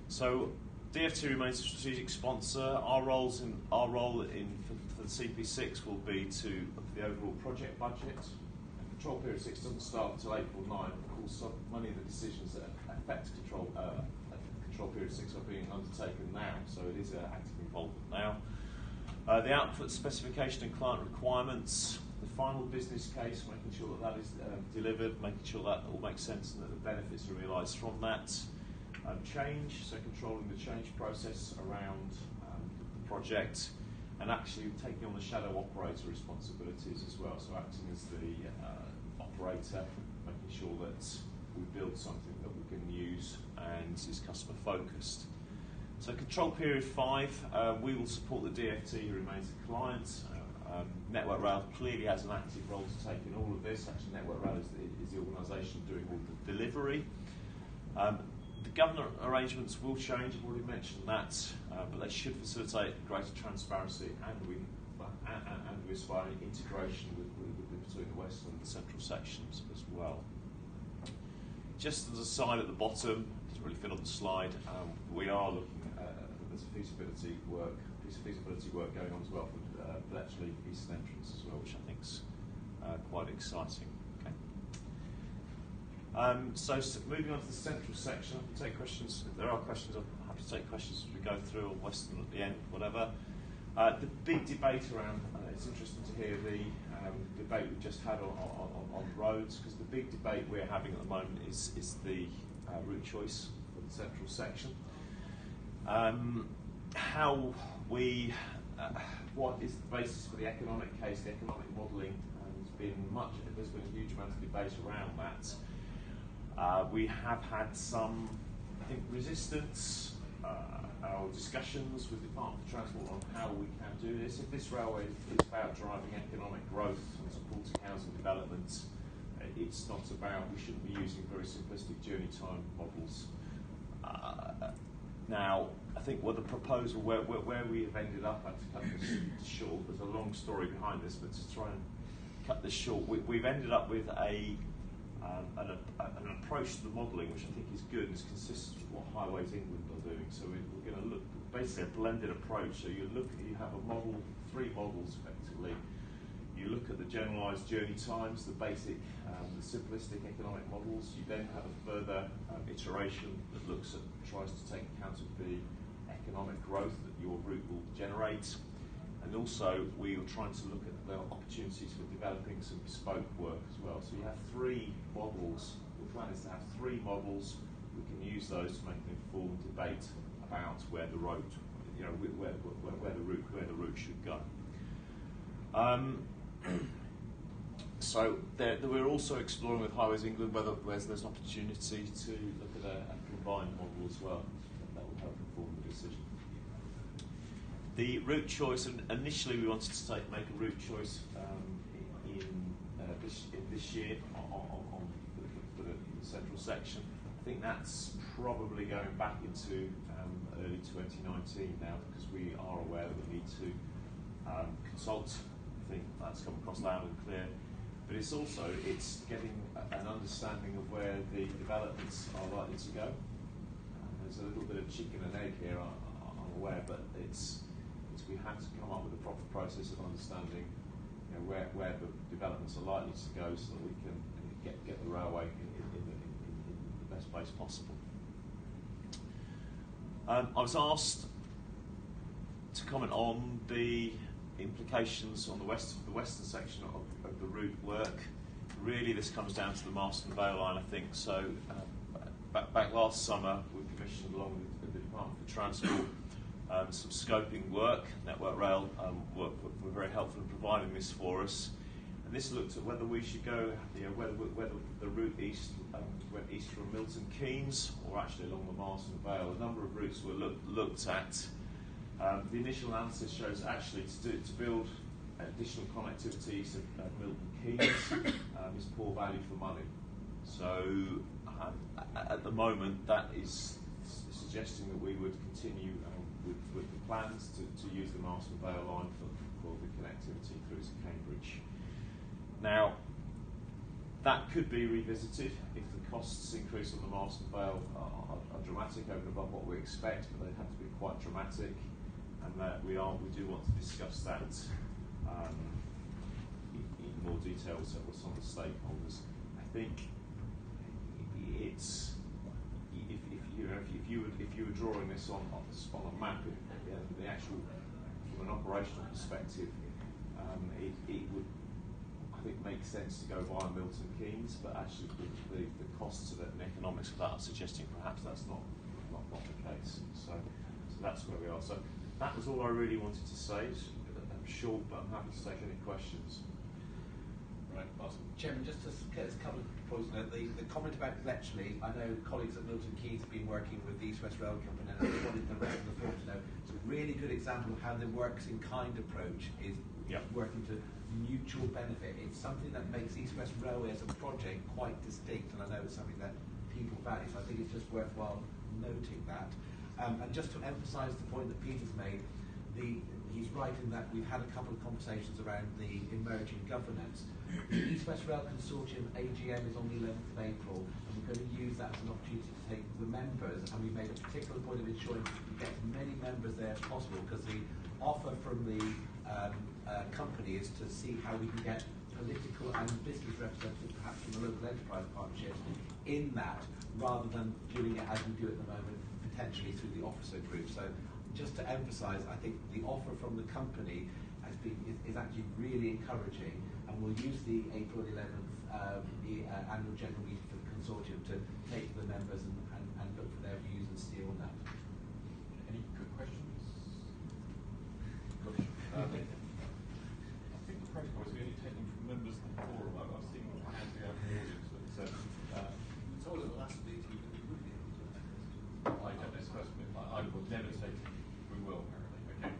So DfT remains a strategic sponsor. Our role for the CP6 will be to look at the overall project budget. Control period 6 doesn't start until April 9. Of course, many of the decisions that affect control period 6 are being undertaken now, so it is an active involvement now. The output specification and client requirements, the final business case, making sure that is delivered, making sure that all makes sense and that the benefits are realised from that. Change, so controlling the change process around the project, and actually taking on the shadow operator responsibilities as well, so acting as the operator, making sure that we build something that we can use and is customer focused. So control period 5, we will support the DfT who remains a client. Network Rail clearly has an active role to take in all of this. Actually, Network Rail is the organisation doing all the delivery. The government arrangements will change, I've already mentioned that, but they should facilitate greater transparency and we aspire integration between the western and the central sections as well. Just as a side at the bottom, doesn't really fit on the slide, we are looking at there's a piece of feasibility work going on as well for Bletchley Eastern Entrance as well, which I think is quite exciting. So moving on to the central section, I can take questions. If there are questions, I'm happy to take questions as we go through, or Western at the end, whatever. The big debate around, it's interesting to hear the debate we've just had on roads, because the big debate we're having at the moment is the route choice for the central section. What is the basis for the economic case, the economic modelling? There's been a huge amount of debate around that. We have had some, I think, resistance or discussions with the Department for Transport on how we can do this. If this railway is about driving economic growth and supporting housing development, it's not about, we shouldn't be using very simplistic journey time models. Now, I think what the proposal, where we have ended up, I have to cut this short, there's a long story behind this, but to try and cut this short, we've ended up with an approach to the modelling which I think is good and is consistent with what Highways England are doing. So we're going to look basically a blended approach. So you have a model, 3 models effectively. You look at the generalised journey times, the basic, the simplistic economic models. You then have a further iteration that tries to take account of the economic growth that your route will generate. And also, we are trying to look at the opportunities for developing some bespoke work as well. So you have 3 models. The plan is to have 3 models. We can use those to make an informed debate about where the road, where the route should go. So we're also exploring with Highways England whether there's an opportunity to look at a combined model as well. That will help inform the decision. The route choice, and initially we wanted to make a route choice in this year for the central section. I think that's probably going back into early 2019 now, because we are aware that we need to consult. I think that's come across loud and clear. But it's getting an understanding of where the developments are likely to go. There's a little bit of chicken and egg here, I'm aware, but we have to come up with a proper process of understanding where the developments are likely to go, so that we can get the railway in the best place possible. I was asked to comment on the implications on the western section of the route work. Really, this comes down to the Marston Vale line, I think. So back last summer, we commissioned, along with the Department for Transport, some scoping work. Network Rail were very helpful in providing this for us. And this looked at whether we should go, whether the route east went east from Milton Keynes or actually along the Marston Vale. A number of routes were looked at. The initial analysis shows actually to build additional connectivity east of Milton Keynes is poor value for money. So at the moment, that is suggesting that we would continue with the plans to use the Marston Vale line for the connectivity through to Cambridge. Now, that could be revisited if the costs increase on the Marston Vale are dramatic over and above what we expect, but they'd have to be quite dramatic, and that we do want to discuss that in more detail with some of the stakeholders. I think it's if you were drawing this on a map, the actual, from an operational perspective, it would, I think, make sense to go via Milton Keynes, but actually the costs of it and the economics of that are suggesting perhaps that's not the case. So that's where we are. So that was all I really wanted to say. I'm short, but I'm happy to take any questions. Right, awesome. Chairman, just to get a couple of points. The comment about Bletchley, I know colleagues at Milton Keynes have been working with the East West Rail Company, and I just wanted the rest of the floor to know. It's a really good example of how the works in kind approach is working to mutual benefit. It's something that makes East West Railway as a project quite distinct, and I know it's something that people value. So I think it's just worthwhile noting that. And just to emphasise the point that Peter's made, he's right in that we've had a couple of conversations around the emerging governance. The East West Rail Consortium AGM is on the 11th of April, and we're going to use that as an opportunity to take the members, and we've made a particular point of ensuring we get as many members there as possible, because the offer from the company is to see how we can get political and business representatives, perhaps from the local enterprise partnerships, in that, rather than doing it as we do at the moment, potentially through the officer group. So just to emphasise, I think the offer from the company is actually really encouraging, and we'll use the April 11th annual general meeting for the consortium to take to the members and look for their views and steer on that. Any good questions? Good. I think the protocol is really taken from members of the forum. I've seen hands go out in the audience, but told at the last meeting that we would be able to do this. I don't know, suppose I will never take it. We will, apparently. Okay.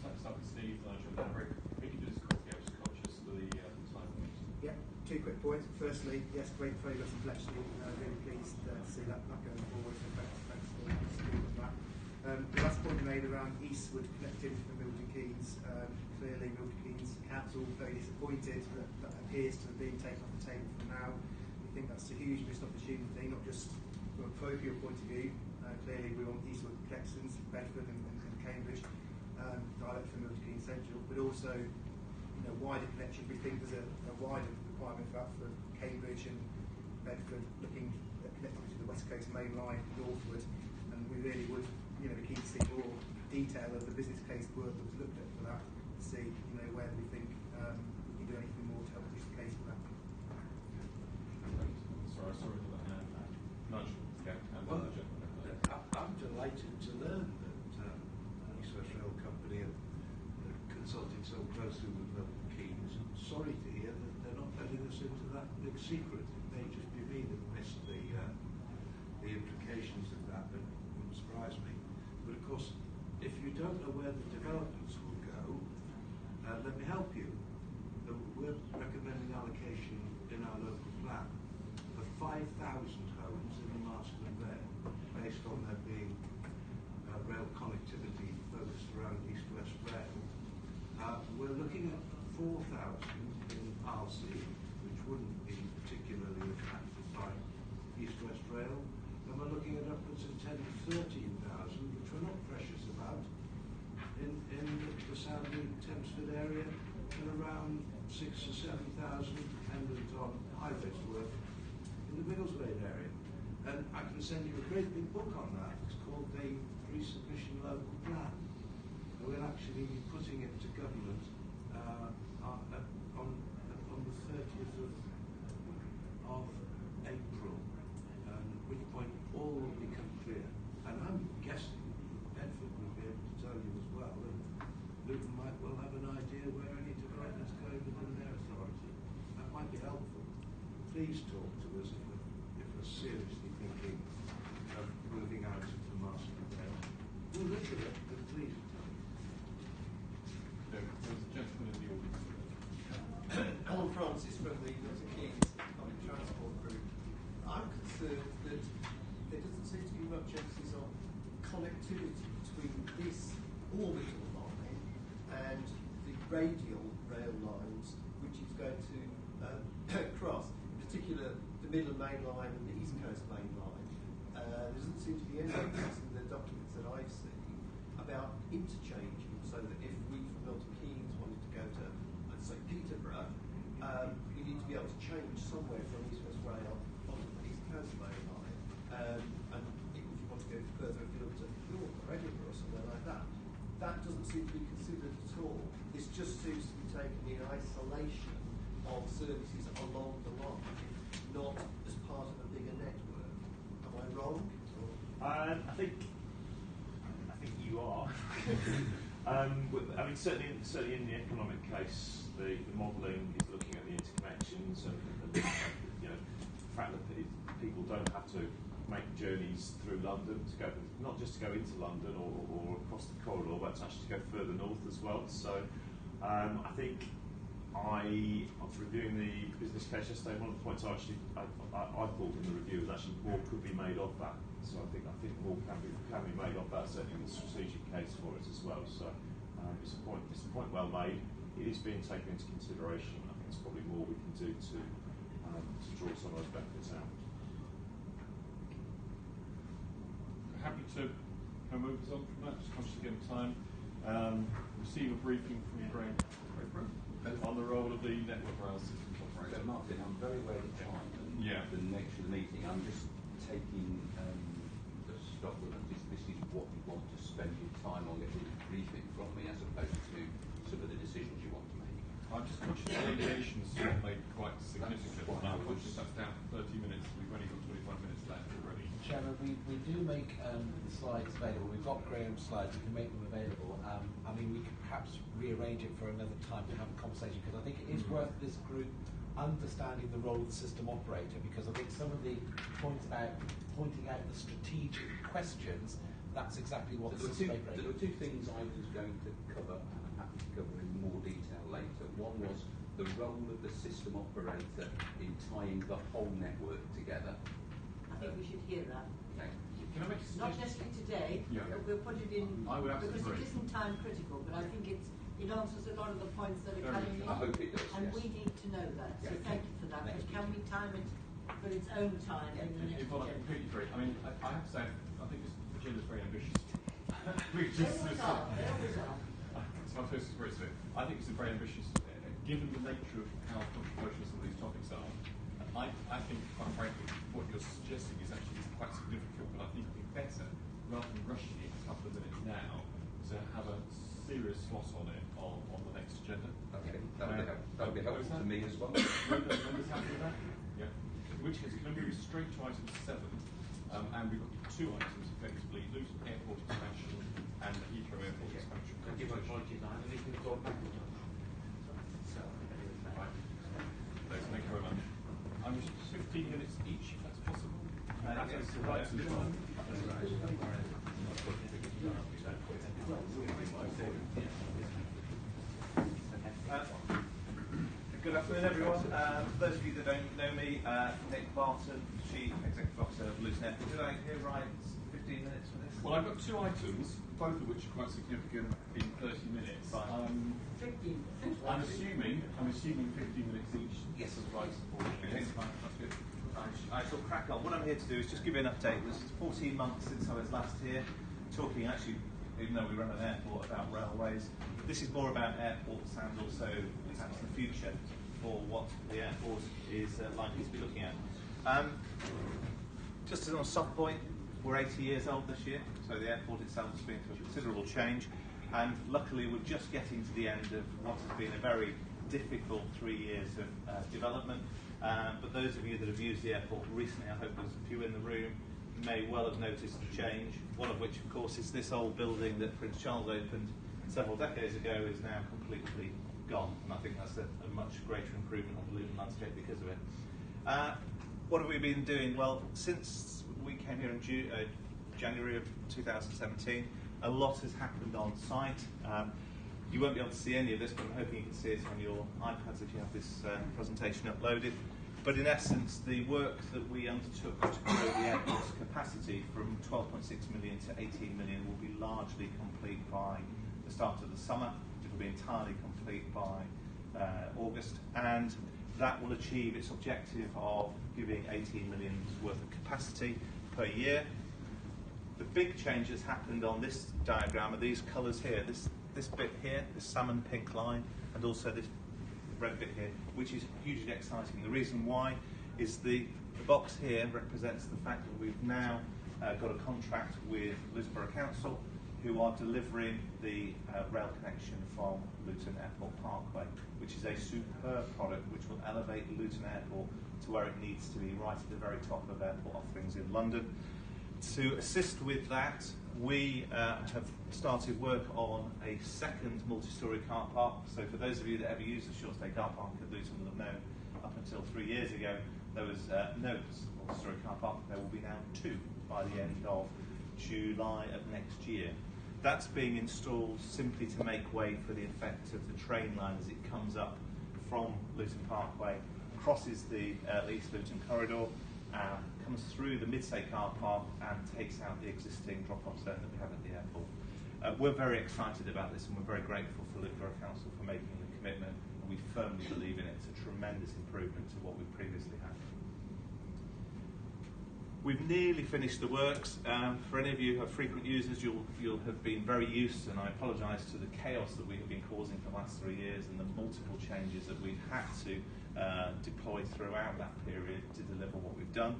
Let's start with Steve, Nigel, and Rick. We can do this quickly. I was conscious of the time. Yeah, 2 quick points. Firstly, yes, great progress in Bletchley. Really pleased to see that going forward. So thanks for that. The last point you made around Eastwood connectivity for Milton Keynes. Clearly, Milton Keynes Council very disappointed that appears to have been taken off the table for now. We think that's a huge missed opportunity, not just from a parochial point of view. Clearly, we want Eastwood connections, Bedford and Cambridge, direct from Milton Keynes Central, but also wider connection. We think there's a wider requirement for that for Cambridge and Bedford, looking at connectivity to the West Coast Main Line northward, and we really would be keen to see more detail of the business case work that was looked at for that, to see whether we think we can do anything more to help push the case for that. Sorry, to the hand. Nigel. Yeah. Well, I'm delighted to learn that East West Rail Company are consulting so closely with Milton Keynes. Sorry to hear that they're not letting us into that big secret. It may just be me that missed the implications of that, but it wouldn't surprise me. But of course, if you don't know where the developments will go, let me help you. We're recommending allocation in our local plan of 5,000 homes in the Marston Vale, based on there being rail connectivity focused around East-West Rail. We're looking at 4,000 in Arlesey, which wouldn't be particularly impacted by East-West Rail, and we're looking at upwards of 10 to 13,000, which we're not precious about, in the Sandy Thamesford area, and around 6,000 or 7,000, dependent on highways work, in the Biggleswade area. And I can send you a great big book on that. It's called the Pre-Submission Local Plan. And we'll actually be putting it to government on the 30th of April, at which point all will become clear. And I'm guessing Bedford will be able to tell you as well, and Luton might well have an idea where any development's going within their authority. That might be helpful. Please talk to us if we're seriously thinking of moving out of the Marston Vale. We'll look at it, but please tell me. There's a gentleman in the audience. Alan Francis from the Milton Keynes Public Transport Group. I'm concerned that there doesn't seem to be much emphasis on connectivity between this orbital line and the radial rail lines which is going to cross, in particular the Midland Main Line and the East Coast Main Line. There doesn't seem to be any emphasis in the documents that I've seen about interchanging, so that if we from Milton Keynes wanted to go to, let's say, Peterborough, we need to be able to change somewhere from East West Rail onto the East Coast Main Line. And if you want to go further afield to York or Edinburgh or somewhere like that, that doesn't seem to be considered at all. This just seems to be taken in isolation of services along the line, not as part of a bigger network. Am I wrong? I think you are. I mean, certainly in the economic case, the modelling is looking at the interconnections and the fact that people don't have to make journeys through London to go, not just to go into London or across the corridor, but to actually go further north as well. So I think After reviewing the business case yesterday, one of the points I thought in the review was actually more could be made of that. So I think more can be made of that, certainly in the strategic case for it as well. So it's a point well made. It is being taken into consideration. I think there's probably more we can do to draw some of those benefits out. Happy to move us on from that, just conscious again of time. Receive a briefing from Graham on the role of the Network Rail Systems Operator. So Martin, I'm very aware of the time and the nature of the meeting. I'm just taking the stock that this is what you want to spend your time on getting a briefing from me as opposed to some of the decisions you want to make. I'm just conscious the deviations have made quite significant. I'm conscious that's down to 30 minutes. We've only got 25 minutes left already. Chairman, we do make the slides available. We've got Graham's slides. We can make them available. I mean, we could perhaps rearrange it for another time to have a conversation, because I think it is worth this group understanding the role of the system operator, because I think some of the points about pointing out the strategic questions, that's exactly what the system operator... There were two things I was going to cover, and I'm happy to cover in more detail later. One was the role of the system operator in tying the whole network together. I think we should hear that. Okay. Can I make a Not suggestion? necessarily today. Yeah. We'll put it in I would because absolutely it isn't time critical, but I think it answers a lot of the points that are Very coming in. I hope it does, And yes. we need to know that. So Yeah. thank you for that. But can we time it for its own time in the next Yvonne, I agenda? completely agree. I mean, I have to say, I think this agenda is very ambitious. They always are. They always are. It's my first experience of it. I think it's a very ambitious, given the nature of how controversial some of these topics are. I think, quite frankly, what you're suggesting is actually quite significant, but I think it'd be better, rather than rushing it a couple of minutes now, to have a serious slot on it on the next agenda. Okay, that would be helpful to me as well. Members happy with that? Yeah. In which case, can we move straight to item 7? And we've got two items, effectively, Luton Airport expansion and Heathrow Airport expansion. Thank you, my apologies. I haven't even gone back to that. So, Right. Thank you very much. I'm just 15 minutes each, if that's possible. Yes, Right. Good afternoon, everyone. For those of you that don't know me, Nick Barton, Chief Executive Officer of Luton Airport. Did I hear right? 15 minutes for this? Well, I've got two items, both of which are quite significant in 30 minutes. 15. I'm assuming 15 minutes each. Yes. Right. Okay. That's good. I shall crack on. What I'm here to do is just give you an update. This is 14 months since I was last here, talking actually, even though we run an airport, about railways. This is more about airports and also perhaps the future for what the airport is likely to be looking at. Just as on a soft point, we're 80 years old this year, so the airport itself has been through a considerable change, and luckily we're just getting to the end of what has been a very difficult 3 years of development. But those of you that have used the airport recently, I hope there's a few in the room, may well have noticed the change, one of which of course is this old building that Prince Charles opened several decades ago is now completely gone, and I think that's a much greater improvement on the Luton landscape because of it. What have we been doing? Well, since we came here in January of 2017, a lot has happened on site. You won't be able to see any of this, but I'm hoping you can see it on your iPads if you have this presentation uploaded. But in essence, the work that we undertook to grow the airport's capacity from 12.6 million to 18 million will be largely complete by the start of the summer. It will be entirely complete by August, and that will achieve its objective of giving 18 million worth of capacity per year. The big change that's happened on this diagram are these colours here, this bit here, this salmon pink line, and also this red bit here, which is hugely exciting. The reason why is the box here represents the fact that we've now got a contract with Luton Borough Council, who are delivering the rail connection from Luton Airport Parkway, which is a superb product which will elevate Luton Airport to where it needs to be, right at the very top of airport offerings in London. To assist with that, we have started work on a second multi-storey car park. So for those of you that ever used the short-stay car park at Luton will have known up until 3 years ago there was no multi-storey car park. There will be now 2 by the end of July of next year. That's being installed simply to make way for the effect of the train line as it comes up from Luton Parkway, crosses the East Luton corridor, comes through the Midsay car park and takes out the existing drop-off zone that we have at the airport. We're very excited about this, and we're very grateful for Luton Borough Council for making the commitment, and we firmly believe in it. It's a tremendous improvement to what we previously had. We've nearly finished the works. For any of you who are frequent users, you'll have been very used, and I apologise to the chaos that we have been causing for the last 3 years and the multiple changes that we've had to deploy throughout that period to deliver what we've done.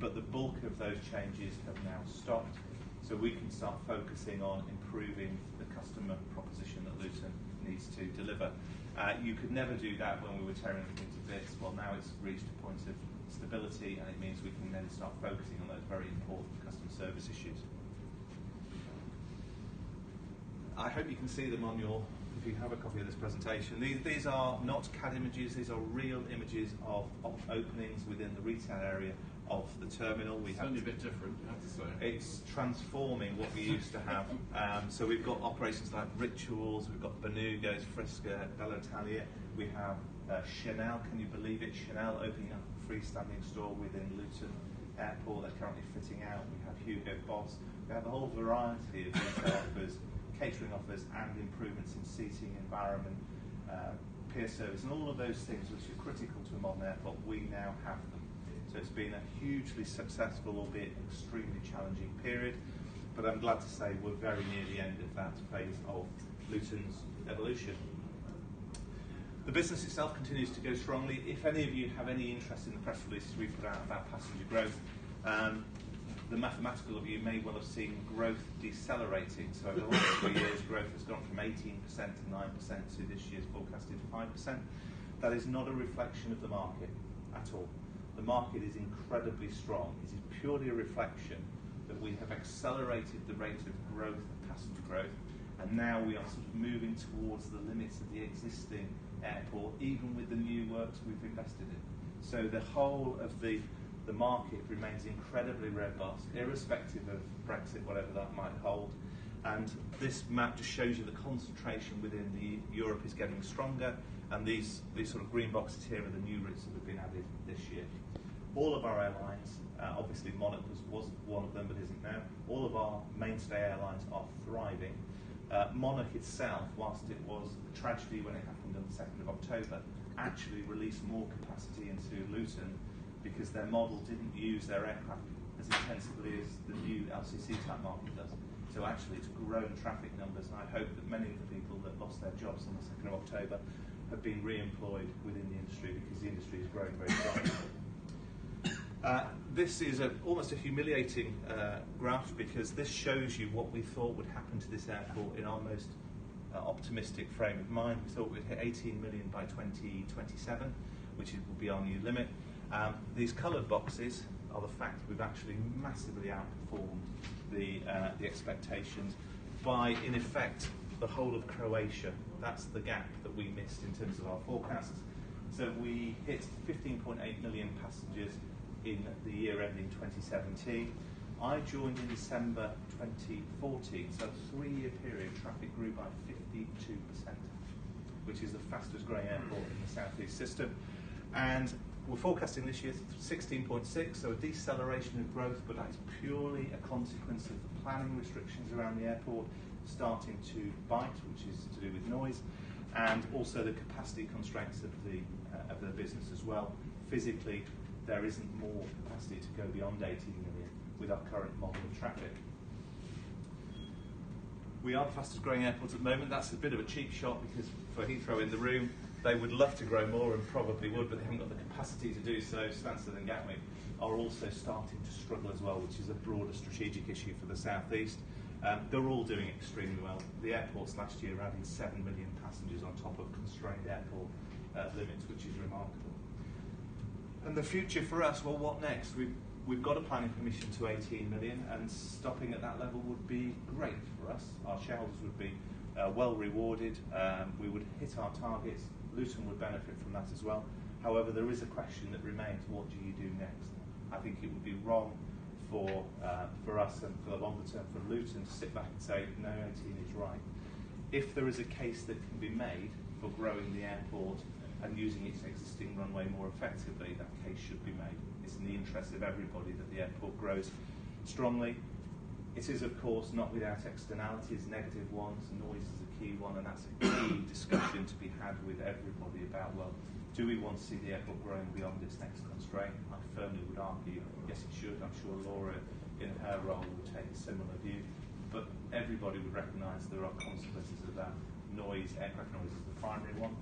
But the bulk of those changes have now stopped, so we can start focusing on improving the customer proposition that Luton needs to deliver. You could never do that when we were tearing everything to bits. Well, now it's reached a point of stability, and it means we can then start focusing on those very important customer service issues. I hope you can see them on your, if you have a copy of this presentation. These are not CAD images, these are real images of openings within the retail area of the terminal. It's only a bit different, I have to say. It's transforming what we used to have. So we've got operations like Rituals, we've got Benugos, Frisca, Bella Italia, we have Chanel, can you believe it? Chanel opening up a freestanding store within Luton Airport. They're currently fitting out. We have Hugo Boss. We have a whole variety of retail offers, catering offers, and improvements in seating, environment, peer service, and all of those things which are critical to a modern airport. We now have them. So it's been a hugely successful, albeit extremely challenging period. But I'm glad to say we're very near the end of that phase of Luton's evolution. The business itself continues to go strongly. If any of you have any interest in the press releases we put out about passenger growth, the mathematical of you may well have seen growth decelerating. So over the last 3 years, growth has gone from 18% to 9% to this year's forecasted 5%. That is not a reflection of the market at all. The market is incredibly strong. It is purely a reflection that we have accelerated the rate of growth, passenger growth, and now we are sort of moving towards the limits of the existing airport, even with the new works we've invested in. So the whole of the market remains incredibly robust, irrespective of Brexit, whatever that might hold. And this map just shows you the concentration within Europe is getting stronger, and these sort of green boxes here are the new routes that have been added this year. All of our airlines, obviously Monarch was one of them, but isn't now. All of our mainstay airlines are thriving. Monarch itself, whilst it was a tragedy when it happened on the 2nd of October, actually released more capacity into Luton because their model didn't use their aircraft as intensively as the new LCC type market does. So actually it's grown traffic numbers, and I hope that many of the people that lost their jobs on the 2nd of October have been re-employed within the industry, because the industry is growing very strongly. This is almost a humiliating graph, because this shows you what we thought would happen to this airport in our most optimistic frame of mind. We thought we'd hit 18 million by 2027, which will be our new limit. These coloured boxes are the fact that we've actually massively outperformed the expectations by, in effect, the whole of Croatia. That's the gap that we missed in terms of our forecasts. So we hit 15.8 million passengers in the year ending 2017. I joined in December 2014, so a 3-year period, traffic grew by 52%, which is the fastest growing airport in the South East system. And we're forecasting this year 16.6, so a deceleration of growth, but that's purely a consequence of the planning restrictions around the airport starting to bite, which is to do with noise, and also the capacity constraints of the business as well. Physically, there isn't more capacity to go beyond 18 million with our current model of traffic. We are the fastest growing airport at the moment. That's a bit of a cheap shot, because for Heathrow in the room, they would love to grow more and probably would, but they haven't got the capacity to do so. Stansted and Gatwick are also starting to struggle as well, which is a broader strategic issue for the South East. They're all doing extremely well. The airports last year added 7 million passengers on top of constrained airport limits, which is remarkable. And the future for us, well, what next? We've got a planning permission to 18 million, and stopping at that level would be great for us. Our shareholders would be well rewarded. We would hit our targets. Luton would benefit from that as well. However, there is a question that remains: what do you do next? I think it would be wrong for us and for the longer term for Luton to sit back and say, no, 18 is right. If there is a case that can be made for growing the airport and using its existing runway more effectively, that case should be made. It's in the interest of everybody that the airport grows strongly. It is, of course, not without externalities, negative ones. Noise is a key one, and that's a key discussion to be had with everybody about, well, do we want to see the airport growing beyond its next constraint? I firmly would argue, yes, it should. I'm sure Laura, in her role, would take a similar view. But everybody would recognise there are consequences of that. Noise, aircraft noise is the primary one.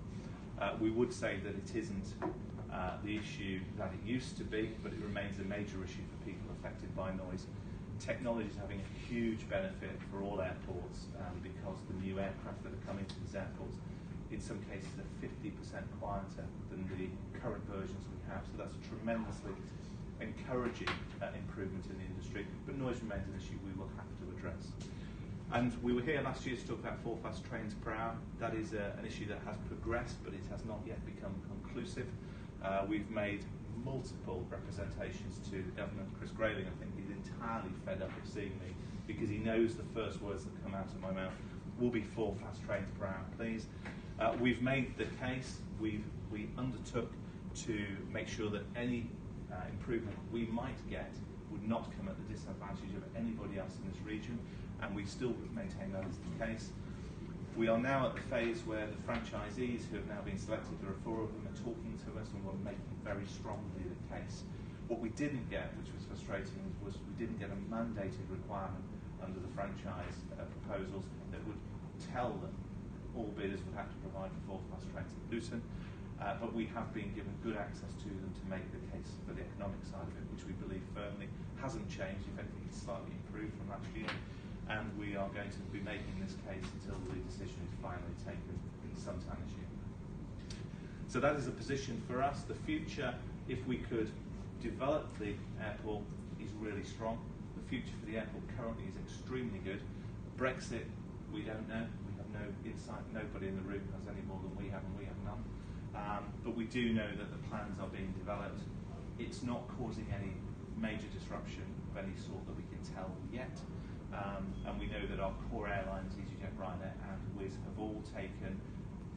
We would say that it isn't the issue that it used to be, but it remains a major issue for people affected by noise. Technology is having a huge benefit for all airports because the new aircraft that are coming to these airports, in some cases, are 50% quieter than the current versions we have. So that's a tremendously encouraging improvement in the industry. But noise remains an issue we will have to address. And we were here last year to talk about 4 fast trains per hour. That is an issue that has progressed, but it has not yet become conclusive. We've made multiple representations to the government. Chris Grayling, I think, is entirely fed up of seeing me because he knows the first words that come out of my mouth will be 4 fast trains per hour, please. We've made the case. We undertook to make sure that any improvement we might get would not come at the disadvantage of anybody else in this region, and we still maintain that as the case. We are now at the phase where the franchisees who have now been selected, there are 4 of them, are talking to us and we're making very strongly the case. What we didn't get, which was frustrating, was we didn't get a mandated requirement under the franchise proposals that would tell them all bidders would have to provide 4 fast trains at Luton. But we have been given good access to them to make the case for the economic side of it, which we believe firmly hasn't changed. If anything, it's slightly improved from last year. And we are going to be making this case until the decision is finally taken sometime this year. So that is a position for us. The future, if we could develop the airport, is really strong. The future for the airport currently is extremely good. Brexit, we don't know. We have no insight. Nobody in the room has any more than we have, and we have none. But we do know that the plans are being developed. It's not causing any major disruption of any sort that we can tell yet. And we know that our core airlines, EasyJet, Ryanair and Wizz, have all taken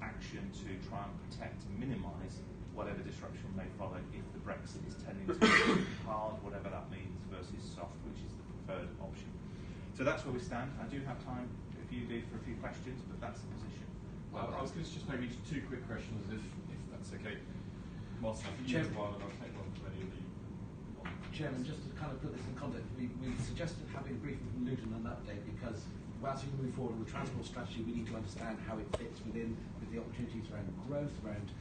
action to try and protect and minimise whatever disruption may follow if the Brexit is tending to be hard, whatever that means, versus soft, which is the preferred option. So that's where we stand. I do have time, if you do, for a few questions, but that's the position. Well, I was going to just maybe 2 quick questions, if that's okay. Martin, I think you have one, and I'll take one from any of the... Chairman, just to kind of put this in context, we suggested having a briefing from Luton on that day because whilst we move forward on the transport strategy, we need to understand how it fits within with the opportunities around growth, around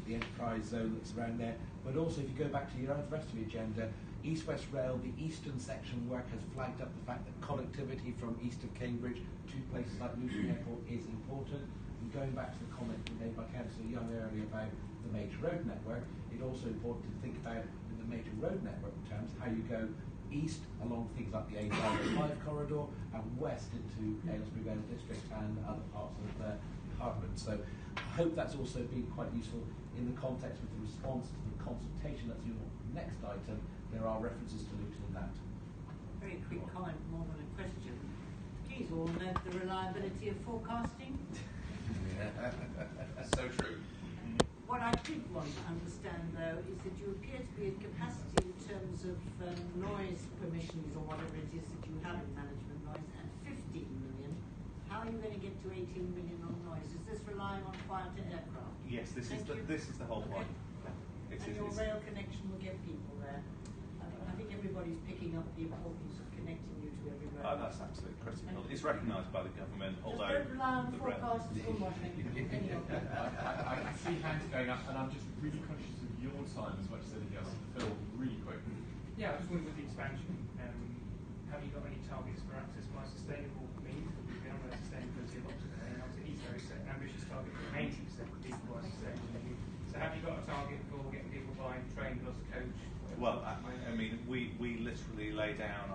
the enterprise zone that's around there. But also, if you go back to the rest of the agenda, East West Rail, the eastern section work has flagged up the fact that connectivity from east of Cambridge to places like Luton Airport is important. And going back to the comment made by Councillor Young earlier about the major road network, it's also important to think about in the major road network terms how you go east along things like the A505 corridor and west into Aylesbury Vale District and other parts of the department. So I hope that's also been quite useful in the context with the response to the consultation. That's your next item. There are references to Luton in that. Very quick comment, more than a question. Please all note the reliability of forecasting. So true. What I did want to understand, though, is that you appear to be at capacity in terms of noise permissions or whatever it is that you have in management noise at 15 million. How are you going to get to 18 million on noise? Is this relying on quieter aircraft? Yes, this is the whole point. And your rail connection will get people there. I think everybody's picking up the importance of connecting you to everywhere. That's absolutely critical. It's recognised by the government, although... Just don't rely on forecasts too much. I see hands going up, and I'm just really conscious of your time as much as anything else. Phil, really quick. Yeah, I just wondered with the expansion, have you got any targets for access by sustainable means? We have a sustainability of option there, and obviously he's very ambitious target for 80% of people by sustainable means. So have you got a target for getting people by train plus coach? Well, I mean, we literally lay down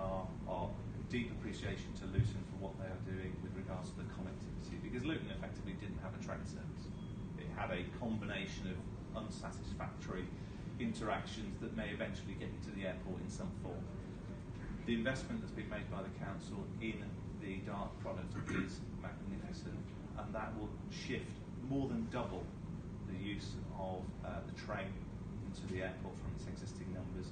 our deep appreciation to Luton for what they are doing with regards to the connectivity, because Luton effectively didn't have a train service. It had a combination of unsatisfactory interactions that may eventually get you to the airport in some form. The investment that's been made by the council in the DART product is magnificent, and that will shift more than double the use of the train into the airport from its existing numbers.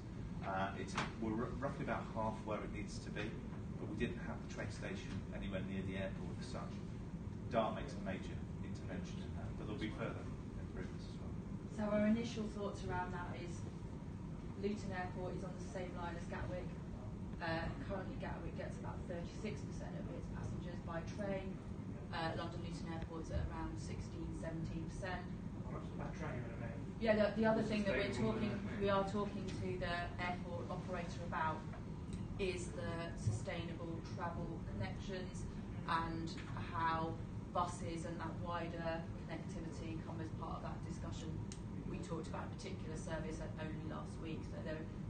We're roughly about half where it needs to be, but we didn't have the train station anywhere near the airport as such. DART makes a major intervention in that, but there'll be further improvements as well. So our initial thoughts around that is Luton Airport is on the same line as Gatwick. Currently Gatwick gets about 36% of its passengers by train. London Luton Airport's at around 16-17%. By train, I mean. Yeah, the other thing that we are talking to the airport operator about is the sustainable travel connections and how buses and that wider connectivity come as part of that discussion. We talked about a particular service only last week, so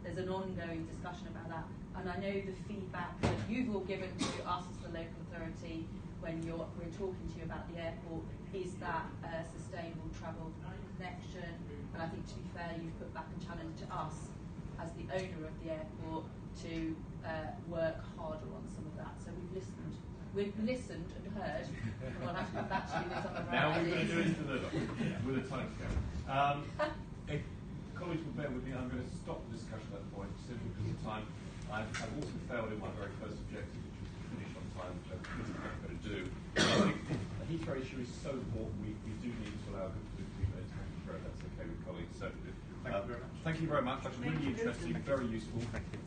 there's an ongoing discussion about that. And I know the feedback that you've all given to us as the local authority when we're talking to you about the airport is that sustainable travel connection. And I think, to be fair, you've put back a challenge to us as the owner of the airport to work harder on some of that. So we've listened and heard, and we'll have to come back to you with some of our now ideas. we're going to do it to the with a time scale. If colleagues will bear with me, I'm going to stop the discussion at that point simply because of time. I've also failed in my very first objective, which was to finish on time, which I'm pretty much going to do. I think the Heathrow issue is so important, we do need to allow good 15 minutes to Heathrow, that's okay with colleagues. So, thank you very much. That's really interesting, very useful. Thank you.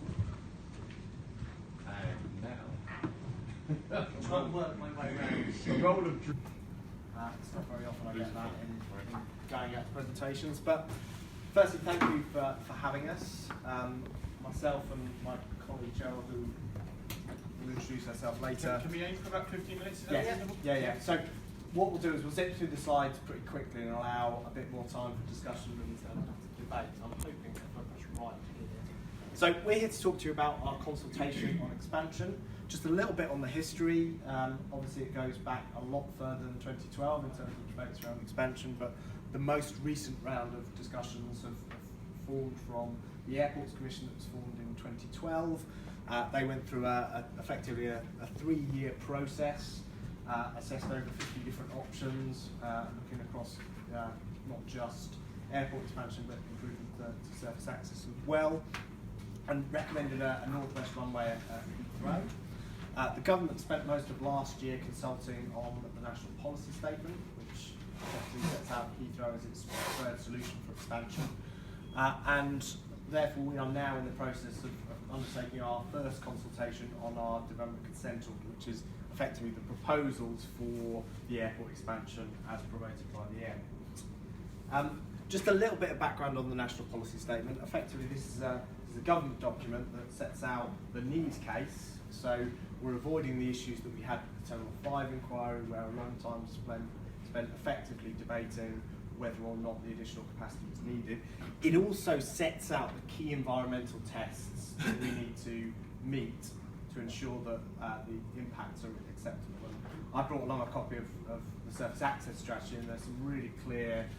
And now, I'll work my way around. the role of it's not very often I get that in going out to presentations, but firstly, thank you for having us. Myself and my colleague Cheryl, who will introduce herself later. Can we aim for about 15 minutes? Yeah. So what we'll do is we'll zip through the slides pretty quickly and allow a bit more time for discussion and debate. I'm hoping that's right. So we're here to talk to you about our consultation on expansion. Just a little bit on the history. Obviously it goes back a lot further than 2012 in terms of debates around expansion, but the most recent round of discussions have formed from the Airports Commission that was formed in 2012. They went through effectively a 3-year process, assessed over 50 different options, looking across not just airport expansion but improvement to surface access as well, and recommended a northwest runway at Heathrow. The government spent most of last year consulting on the national policy statement, which effectively sets out Heathrow as its preferred solution for expansion. And therefore we are now in the process of undertaking our first consultation on our development consent order, which is effectively the proposals for the airport expansion as promoted by the airport. Just a little bit of background on the national policy statement. Effectively this is a government document that sets out the need case. So we're avoiding the issues that we had with the Terminal 5 inquiry, where a long time spent effectively debating whether or not the additional capacity was needed. It also sets out the key environmental tests that we need to meet to ensure that the impacts are acceptable. And I brought along a copy of the surface access strategy, and there's some really clear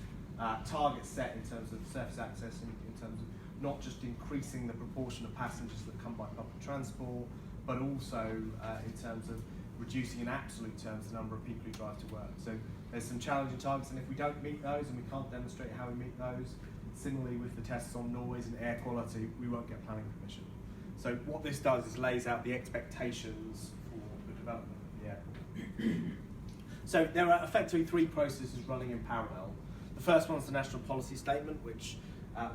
targets set in terms of surface access, in terms of not just increasing the proportion of passengers that come by public transport, but also in terms of reducing in absolute terms the number of people who drive to work. So there's some challenging targets, and if we don't meet those and we can't demonstrate how we meet those, similarly with the tests on noise and air quality, we won't get planning permission. So what this does is lays out the expectations for the development of the airport. So there are effectively 3 processes running in parallel. The first one is the national policy statement, which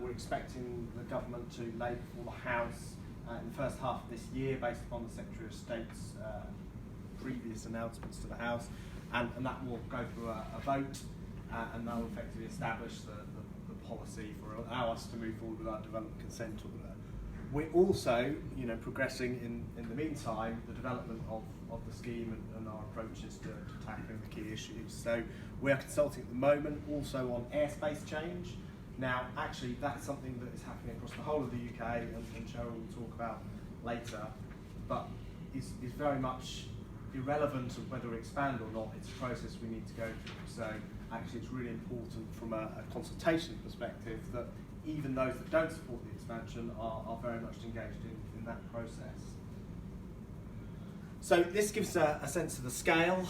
we're expecting the government to lay before the House in the first half of this year, based upon the Secretary of State's previous announcements to the House, and that will go through a vote, and that will effectively establish the policy for allow us to move forward with our development consent order. We're also, progressing in the meantime the development of the scheme and our approaches to tackling the key issues. So we are consulting at the moment also on airspace change. Now, actually, that's something that is happening across the whole of the UK, and Cheryl will talk about later, but is very much irrelevant of whether we expand or not. It's a process we need to go through. So actually it's really important from a consultation perspective that even those that don't support the expansion are very much engaged in that process. So this gives a sense of the scale.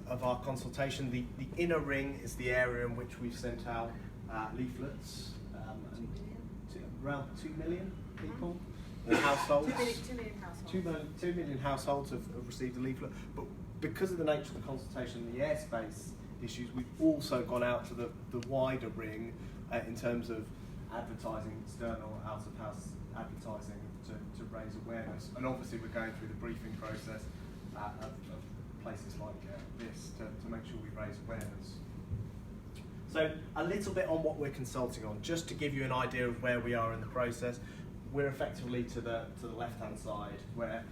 of our consultation. The inner ring is the area in which we've sent out leaflets, and around 2 million people, households. 2 million households. 2 million households have received a leaflet, but because of the nature of the consultation and the airspace issues, we've also gone out to the wider ring in terms of advertising, external out-of-house advertising to raise awareness. And obviously we're going through the briefing process of places like this to make sure we raise awareness. So a little bit on what we're consulting on, just to give you an idea of where we are in the process. We're effectively to the left-hand side, where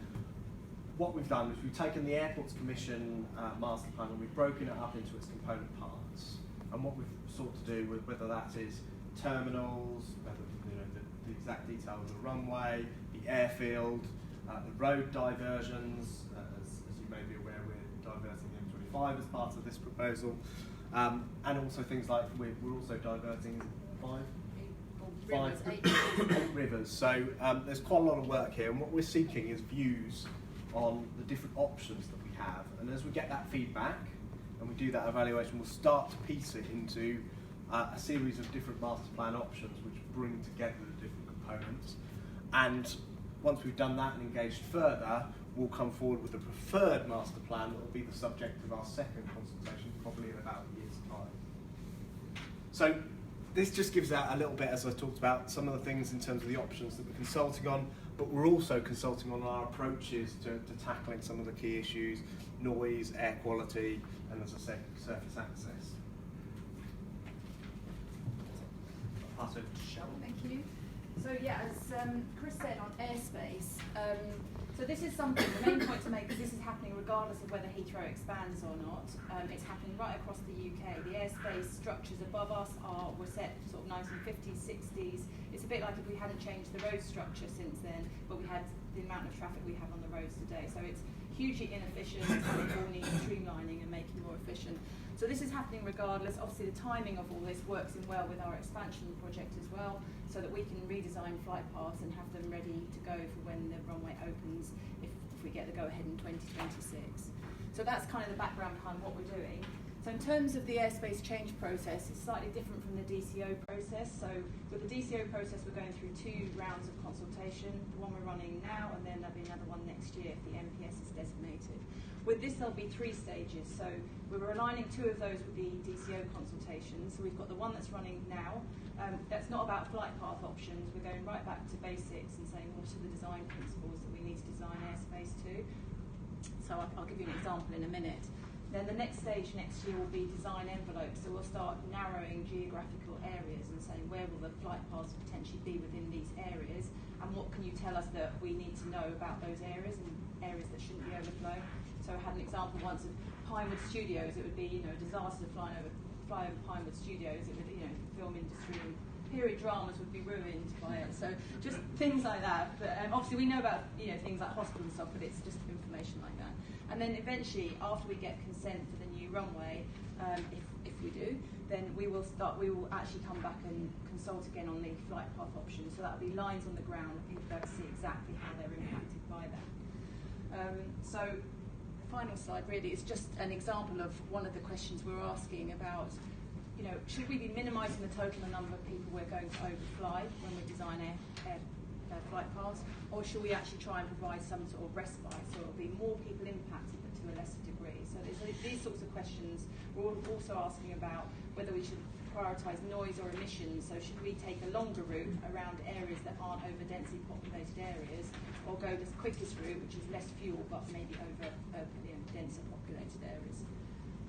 what we've done is we've taken the Airports Commission master plan and we've broken it up into its component parts. And what we've sought to do, with whether that is terminals, whether the exact detail of the runway, the airfield, the road diversions, as you may be aware, we're diverting the M25 as part of this proposal, and also things like we're also diverting eight rivers. So there's quite a lot of work here, and what we're seeking is views on the different options that we have. And as we get that feedback and we do that evaluation, we'll start to piece it into a series of different master plan options which bring together the different components. And once we've done that and engaged further, we'll come forward with a preferred master plan that will be the subject of our second consultation, probably in about a year's time. So this just gives out a little bit, as I talked about, some of the things in terms of the options that we're consulting on, but we're also consulting on our approaches to tackling some of the key issues: noise, air quality, and, as I said, surface access. I'll pass over to Cheryl. Thank you. So yeah, as Chris said on airspace, so this is something, the main point to make, because this is happening regardless of whether Heathrow expands or not. It's happening right across the UK. The airspace structures above us were set sort of 1950s, 60s. It's a bit like if we hadn't changed the road structure since then, but we had the amount of traffic we have on the roads today. So it's hugely inefficient, and it all needs streamlining and making more efficient. So this is happening regardless. Obviously the timing of all this works in well with our expansion project as well, so that we can redesign flight paths and have them ready to go for when the runway opens, if we get the go-ahead in 2026. So that's kind of the background behind what we're doing. So in terms of the airspace change process, it's slightly different from the DCO process. So with the DCO process, we're going through 2 rounds of consultation, the one we're running now, and then there'll be another one next year if the MPS is designated. With this, there'll be 3 stages. So we're aligning 2 of those with the DCO consultations. So we've got the one that's running now. That's not about flight path options. We're going right back to basics and saying what are the design principles that we need to design airspace to. So I'll give you an example in a minute. Then the next stage next year will be design envelopes. So we'll start narrowing geographical areas and saying where will the flight paths potentially be within these areas, and what can you tell us that we need to know about those areas and areas that shouldn't be overflown. So I had an example once of Pinewood Studios. It would be, a disaster fly over Pinewood Studios. It would, film industry and period dramas would be ruined by it. So just things like that. But obviously we know about, things like hospital and stuff, but it's just information like that. And then eventually, after we get consent for the new runway, if we do, then we will actually come back and consult again on the flight path options. So that'll be lines on the ground, people be able to see exactly how they're impacted by that. So the final slide really is just an example of one of the questions we're asking about, should we be minimising the total number of people we're going to overfly when we design air flight paths, or should we actually try and provide some sort of respite so it'll be more people impacted but to a lesser degree? So there's these sorts of questions. We're also asking about whether we should prioritise noise or emissions. So should we take a longer route around areas that aren't over densely populated areas, or go the quickest route, which is less fuel but maybe over denser populated areas?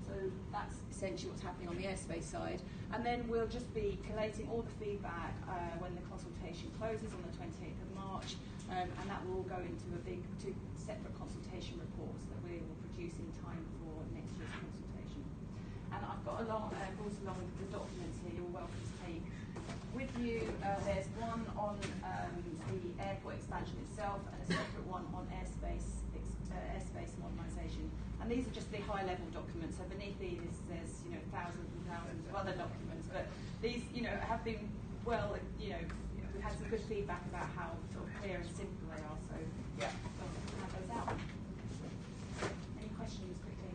So that's essentially what's happening on the airspace side. And then we'll just be collating all the feedback when the consultation closes on the 28th of March, and that will all go into 2 separate consultation reports that we will produce in time for next year's consultation. And I've got brought along the documents here you're welcome to take with you. There's one on the airport expansion itself and a separate one on airspace modernisation. And these are just the high-level documents. So beneath these, there's thousands and thousands of other documents. But these, have been we've had some good feedback about how sort of clear and simple they are. So yeah, I'll have those out. Any questions quickly?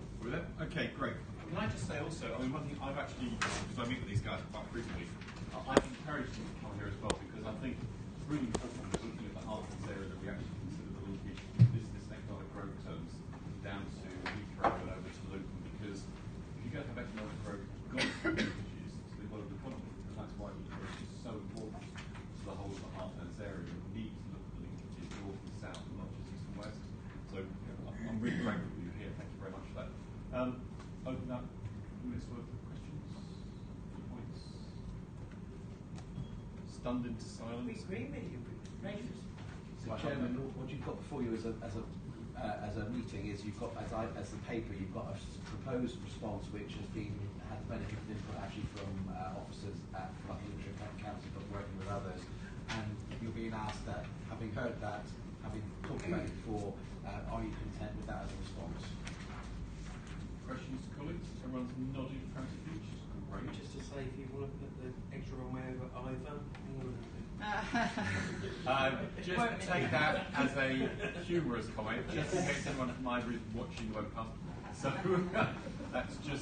Okay. Okay, great. Can I just say also, I mean, one thing I've actually, because I meet with these guys quite frequently, I've encouraged them to come here as well, because I think it's really important that looking at the Heartlands area that we actually consider the linkage business and economic growth terms down to Heathrow and over to Luton, because if you don't have economic growth, you've got linkages to the global economy, and that's why Heathrow is so important to the whole of the Heartlands area. We need to look at the linkages north and south, and not just east and west. So I'm really grateful that you're here. Thank you very much for that. Open up minutes worth of questions, points. Stunned into silence. We agree with you. So, Chairman, what you've got before you as a meeting is you've got, as the paper, you've got a proposed response which has had the benefit of input actually from officers at Buckinghamshire Council, but working with others, and you're being asked that, having heard that, having talked about it before, are you content with that as a response? Questions, colleagues? Everyone's nodding frantically, which is great. Just to say, if you want to put the extra runway over either, just take that as a humorous comment, just in case anyone from Ivory is watching the webcast. So that's just